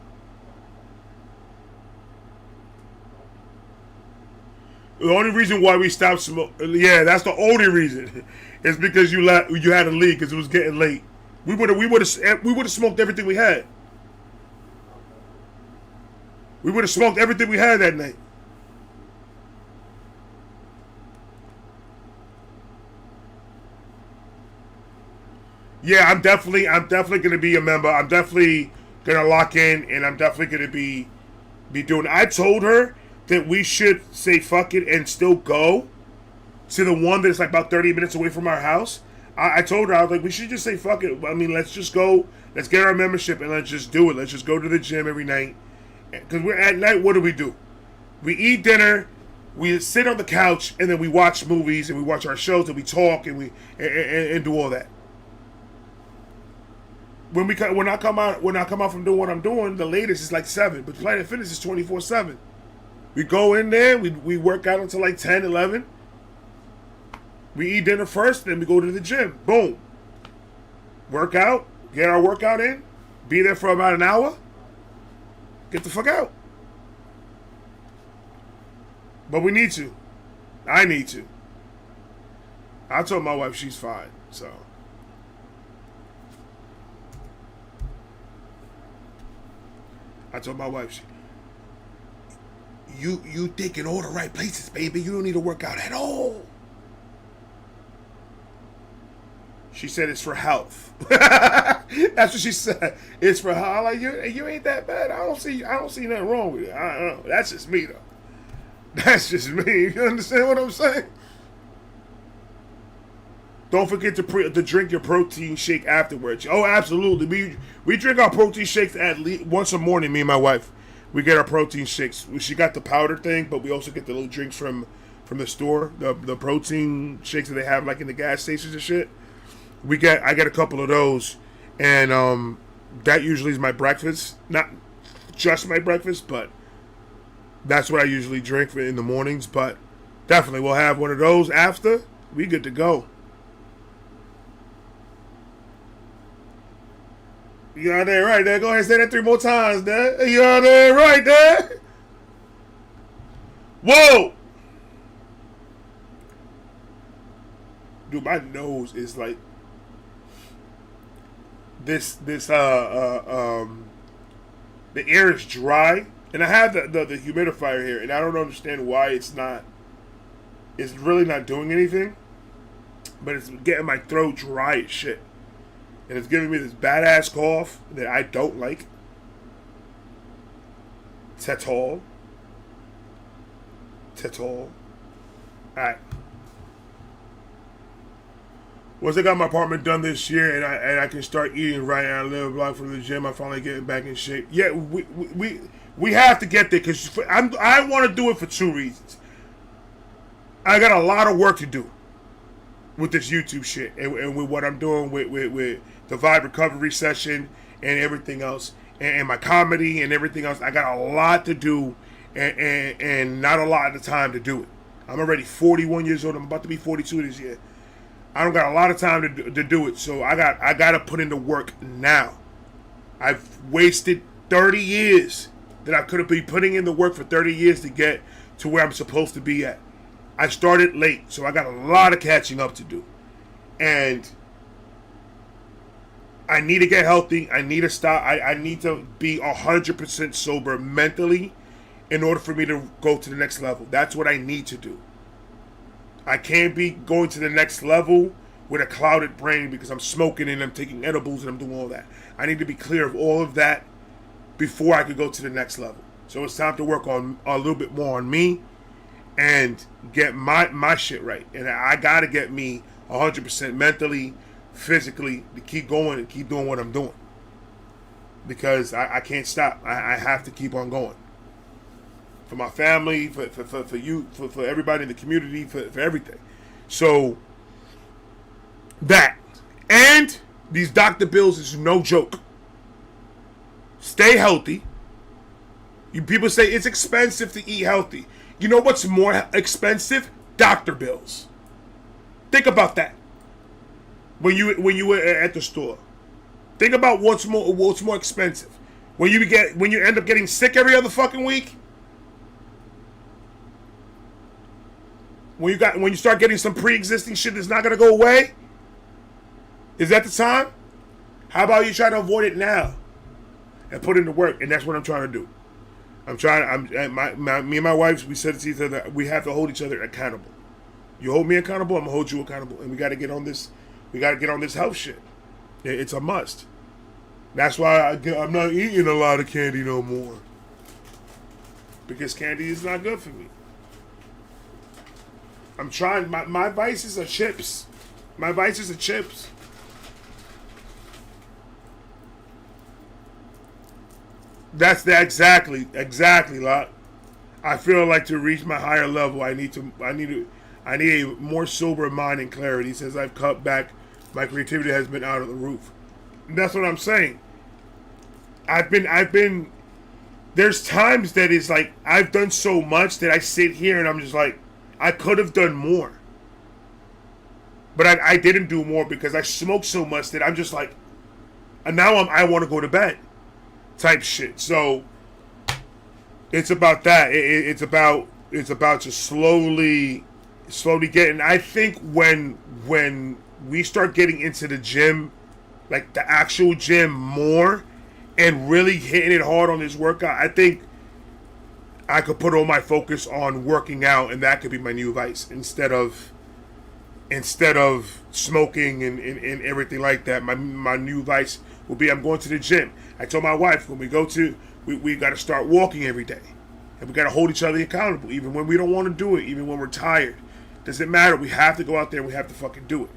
The only reason why we stopped smoking, yeah, that's the only reason. It's because you had to leave because it was getting late. We would have smoked everything we had. We would have smoked everything we had that night. Yeah, I'm definitely gonna be a member. I'm definitely gonna lock in, and I'm definitely gonna be doing. I told her that we should say fuck it and still go to the one that's like about 30 minutes away from our house. I told her, I was like, we should just say fuck it. I mean, let's just go. Let's get our membership and let's just do it. Let's just go to the gym every night. Because we're at night. What do? We eat dinner. We sit on the couch and then we watch movies and we watch our shows and we talk and we do all that. When I come out from doing what I'm doing, the latest is like 7. But Planet Fitness is 24/7. We go in there, we work out until like 10, 11. We eat dinner first, then we go to the gym. Boom. Work out, get our workout in, be there for about an hour, get the fuck out. But we need to. I need to. I told my wife she's fine, so. I told my wife, you thinking all the right places, baby. You don't need to work out at all. She said it's for health. That's what she said. It's for health. I'm like, you ain't that bad. I don't see nothing wrong with it. I don't know. That's just me though. That's just me. You understand what I'm saying? Don't forget to drink your protein shake afterwards. Oh, absolutely. We drink our protein shakes at least once a morning. Me and my wife, we get our protein shakes. She got the powder thing, but we also get the little drinks from the store. The protein shakes that they have like in the gas stations and shit. I get a couple of those, and that usually is my breakfast. Not just my breakfast, but that's what I usually drink in the mornings. But definitely, we'll have one of those after. We good to go. You got that right there. Go ahead and say that 3 more times, Dad. You got that right there. Whoa! Dude, my nose is like this. The air is dry, and I have the humidifier here, and I don't understand why it's not. It's really not doing anything, but it's getting my throat dry as shit. And it's giving me this badass cough that I don't like. Tetol. Alright. Once I got my apartment done this year and I can start eating right, and I live a block from the gym, I'm finally getting back in shape. Yeah, we have to get there because I want to do it for 2 reasons. I got a lot of work to do with this YouTube shit and with what I'm doing with the Vibe Recovery session and everything else, and my comedy and everything else. I got a lot to do and not a lot of time to do it. I'm already 41 years old. I'm about to be 42 this year. I don't got a lot of time to do it, so I got to put in the work now. I've wasted 30 years that I could have been putting in the work for 30 years to get to where I'm supposed to be at. I started late, so I got a lot of catching up to do. And I need to get healthy. I need to stop. I need to be 100% sober mentally in order for me to go to the next level. That's what I need to do. I can't be going to the next level with a clouded brain because I'm smoking and I'm taking edibles and I'm doing all that. I need to be clear of all of that before I could go to the next level. So it's time to work on a little bit more on me and get my shit right. And I got to get me 100% mentally, physically, to keep going and keep doing what I'm doing. Because I can't stop. I have to keep on going. For my family, for you, for everybody in the community, for everything. So, that. And these doctor bills is no joke. Stay healthy. People say it's expensive to eat healthy. You know what's more expensive? Doctor bills. Think about that. When you were at the store, think about what's more expensive. When you end up getting sick every other fucking week. When you start getting some pre-existing shit that's not gonna go away. Is that the time? How about you try to avoid it now and put in the work? And that's what I'm trying to do. Me and my wife, we said to each other, we have to hold each other accountable. You hold me accountable, I'm gonna hold you accountable, and we got to get on this. We got to get on this health shit. It's a must. That's why I'm not eating a lot of candy no more, because candy is not good for me. I'm trying. My vices are chips. My vices are chips. That's exactly, lot. I feel like to reach my higher level, I need a more sober mind and clarity. Since I've cut back, my creativity has been out of the roof. And that's what I'm saying. I've been. There's times that it's like I've done so much that I sit here and I'm just like, I could have done more. But I didn't do more because I smoked so much that I'm just like, and now I want to go to bed. Type shit. So it's about that. It's about just slowly getting. I think when we start getting into the gym, like the actual gym more, and really hitting it hard on this workout, I think I could put all my focus on working out, and that could be my new vice instead of instead of smoking and everything like that. My new vice will be I'm going to the gym. I told my wife when we go to, we got to start walking every day. And we got to hold each other accountable, even when we don't want to do it, even when we're tired. Doesn't matter. We have to go out there and we have to fucking do it.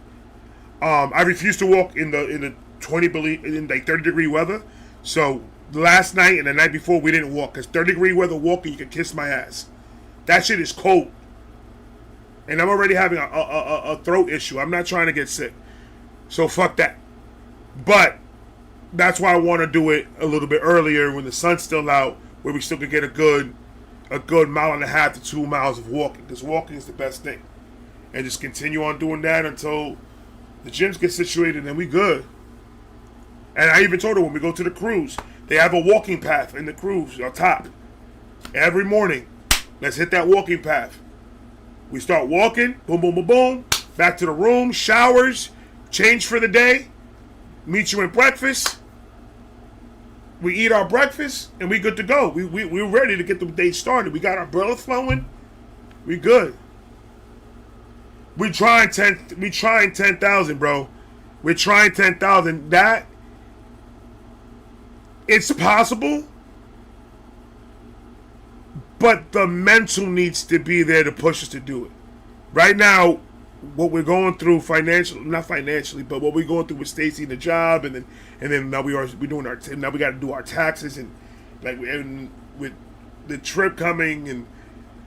I refuse to walk in the 30-degree weather. So last night and the night before we didn't walk, because 30-degree weather walking, you can kiss my ass. That shit is cold. And I'm already having a throat issue. I'm not trying to get sick. So fuck that. But that's why I want to do it a little bit earlier when the sun's still out, where we still could get a good mile and a half to 2 miles of walking. Because walking is the best thing. And just continue on doing that until the gyms get situated and we good. And I even told her when we go to the cruise, they have a walking path in the cruise on top. Every morning, let's hit that walking path. We start walking, boom, boom, boom, boom, back to the room, showers, change for the day, meet you at breakfast. We eat our breakfast, and we good to go. We're ready to get the day started. We got our blood flowing. We good. We trying 10,000, bro. We're trying 10,000. That, it's possible, but the mental needs to be there to push us to do it. Right now, what we're going through not financially, but what we're going through with Stacy and the job, and then now we doing now we got to do our taxes, and like and with the trip coming and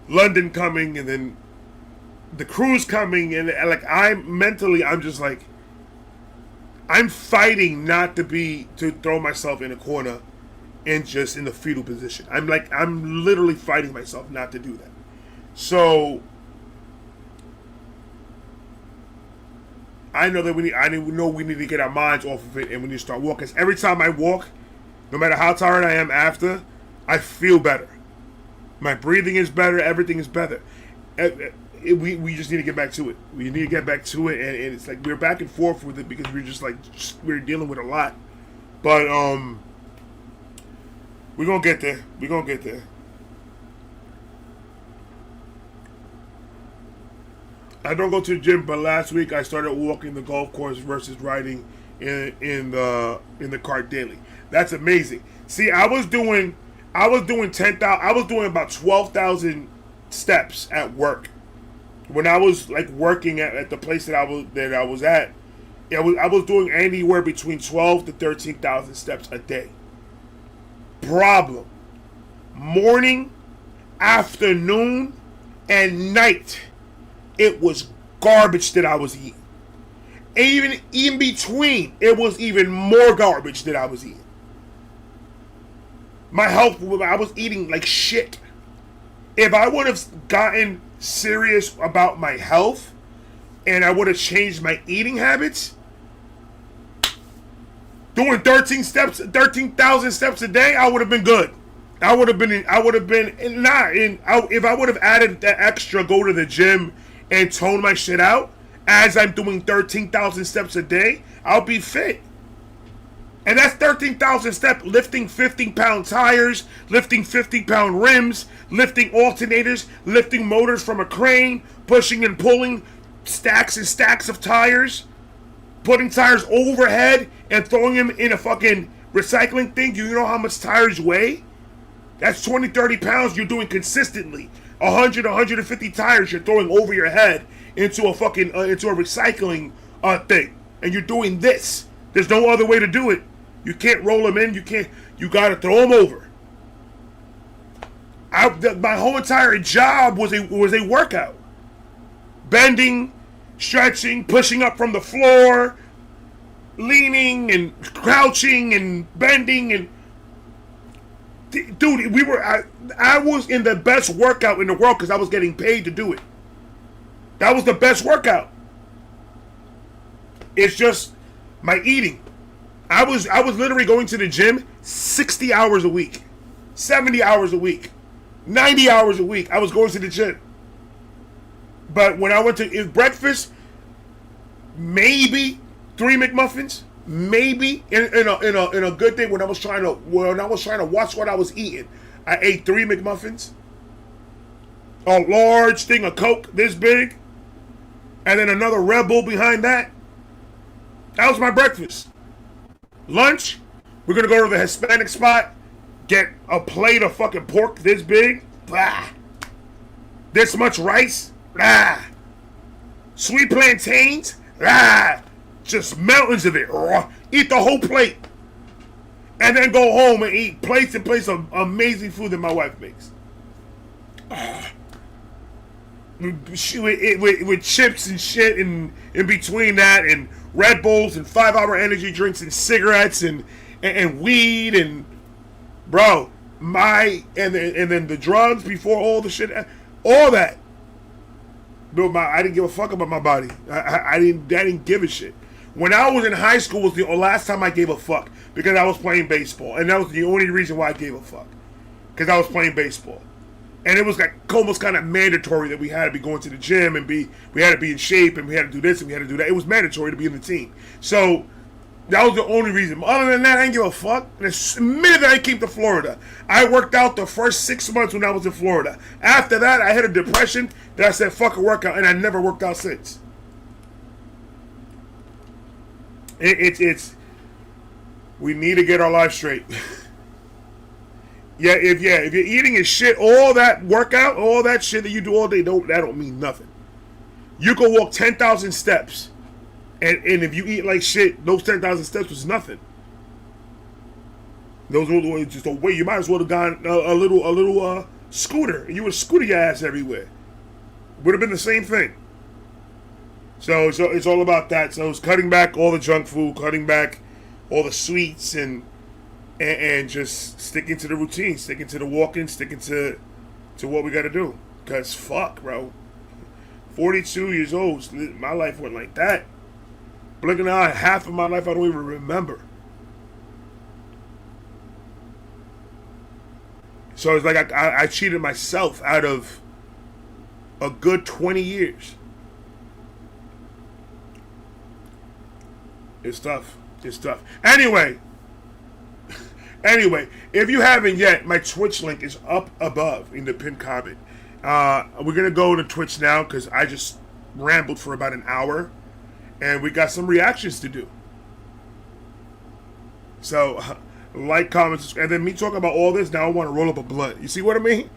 London coming, and then the cruise coming, and like I'm just like, I'm fighting not to throw myself in a corner and just in the fetal position. I'm literally fighting myself not to do that. So I know that we need to get our minds off of it, and we need to start walking. 'Cause every time I walk, no matter how tired I am after, I feel better. My breathing is better. Everything is better. We just need to get back to it. We need to get back to it, and it's like we're back and forth with it because we're dealing with a lot. But we're gonna get there. We're gonna get there. I don't go to the gym, but last week I started walking the golf course versus riding in the cart daily. That's amazing. See, I was doing 10,000. I was doing about 12,000 steps at work when I was like working at the place that I was at. I was doing anywhere between 12 to 13,000 steps a day. Problem: morning, afternoon, and night, it was garbage that I was eating. Even in between, it was even more garbage that I was eating. My health, I was eating like shit. If I would have gotten serious about my health and I would have changed my eating habits, doing 13,000 steps a day, I would have been good. If I would have added that extra, go to the gym and tone my shit out as I'm doing 13,000 steps a day, I'll be fit. And that's 13,000 steps, lifting 50-pound tires, lifting 50-pound rims, lifting alternators, lifting motors from a crane, pushing and pulling stacks and stacks of tires, putting tires overhead and throwing them in a fucking recycling thing. Do you know how much tires weigh? That's 20, 30 pounds you're doing consistently. 100, 150 tires you're throwing over your head into a fucking, into a recycling thing. And you're doing this. There's no other way to do it. You can't roll them in. You gotta throw them over. My whole entire job was a workout. Bending, stretching, pushing up from the floor, leaning and crouching and bending and dude, I was in the best workout in the world because I was getting paid to do it. That was the best workout. It's just my eating. I was literally going to the gym 60 hours a week, 70 hours a week, 90 hours a week. I was going to the gym. But when I went to breakfast, maybe 3 McMuffins, maybe in a good day when I was trying to watch what I was eating. I ate 3 McMuffins, a large thing of Coke this big, and then another Red Bull behind that. That was my breakfast. Lunch, we're gonna go to the Hispanic spot, get a plate of fucking pork this big, blah. This much rice, blah. Sweet plantains, blah. Just mountains of it. Eat the whole plate. And then go home and eat plates and plates of amazing food that my wife makes. With chips and shit and in between that, and Red Bulls and 5-hour energy drinks and cigarettes and weed and bro, and then the drugs before all the shit, all that. Bro, I didn't give a fuck about my body. I didn't give a shit. When I was in high school was the last time I gave a fuck, because I was playing baseball, and that was the only reason why I gave a fuck, because I was playing baseball. And it was like almost kind of mandatory that we had to be going to the gym and we had to be in shape and we had to do this and we had to do that. It was mandatory to be in the team. So that was the only reason. Other than that, I didn't give a fuck. And the minute that I came to Florida, I worked out the first 6 months when I was in Florida. After that, I had a depression that I said, fuck a workout, and I never worked out since. We need to get our life straight. If you're eating as shit, all that workout, all that shit that you do all day, that don't mean nothing. You can walk 10,000 steps, and if you eat like shit, those 10,000 steps was nothing. Those were just a way. You might as well have gone a little scooter, and you would scooter your ass everywhere. Would have been the same thing. So it's all about that. So it's cutting back all the junk food, cutting back all the sweets, and just sticking to the routine, sticking to the walking, sticking to what we got to do. Because fuck, bro. 42 years old, my life went like that. Blinking an eye, half of my life I don't even remember. So it's like I cheated myself out of a good 20 years. It's tough. It's tough. Anyway, if you haven't yet, my Twitch link is up above in the pinned comment. We're going to go to Twitch now because I just rambled for about an hour. And we got some reactions to do. So, like, comment, subscribe. And then me talking about all this, now I want to roll up a blunt. You see what I mean?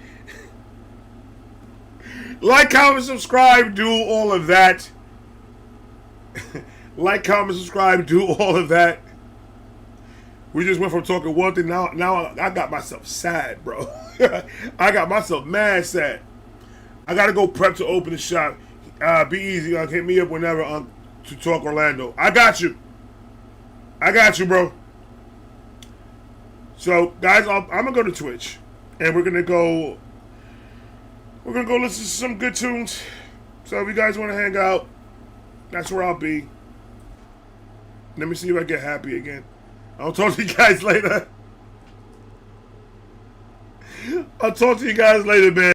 Like, comment, subscribe, do all of that. Like, comment, subscribe, do all of that. We just went from talking one thing, now I got myself sad, bro. I got myself mad sad. I got to go prep to open the shop. Be easy. Hit me up whenever to talk Orlando. I got you. Bro. So, guys, I'm going to go to Twitch. And we're going to go listen to some good tunes. So, if you guys want to hang out, that's where I'll be. Let me see if I get happy again. I'll talk to you guys later. Man.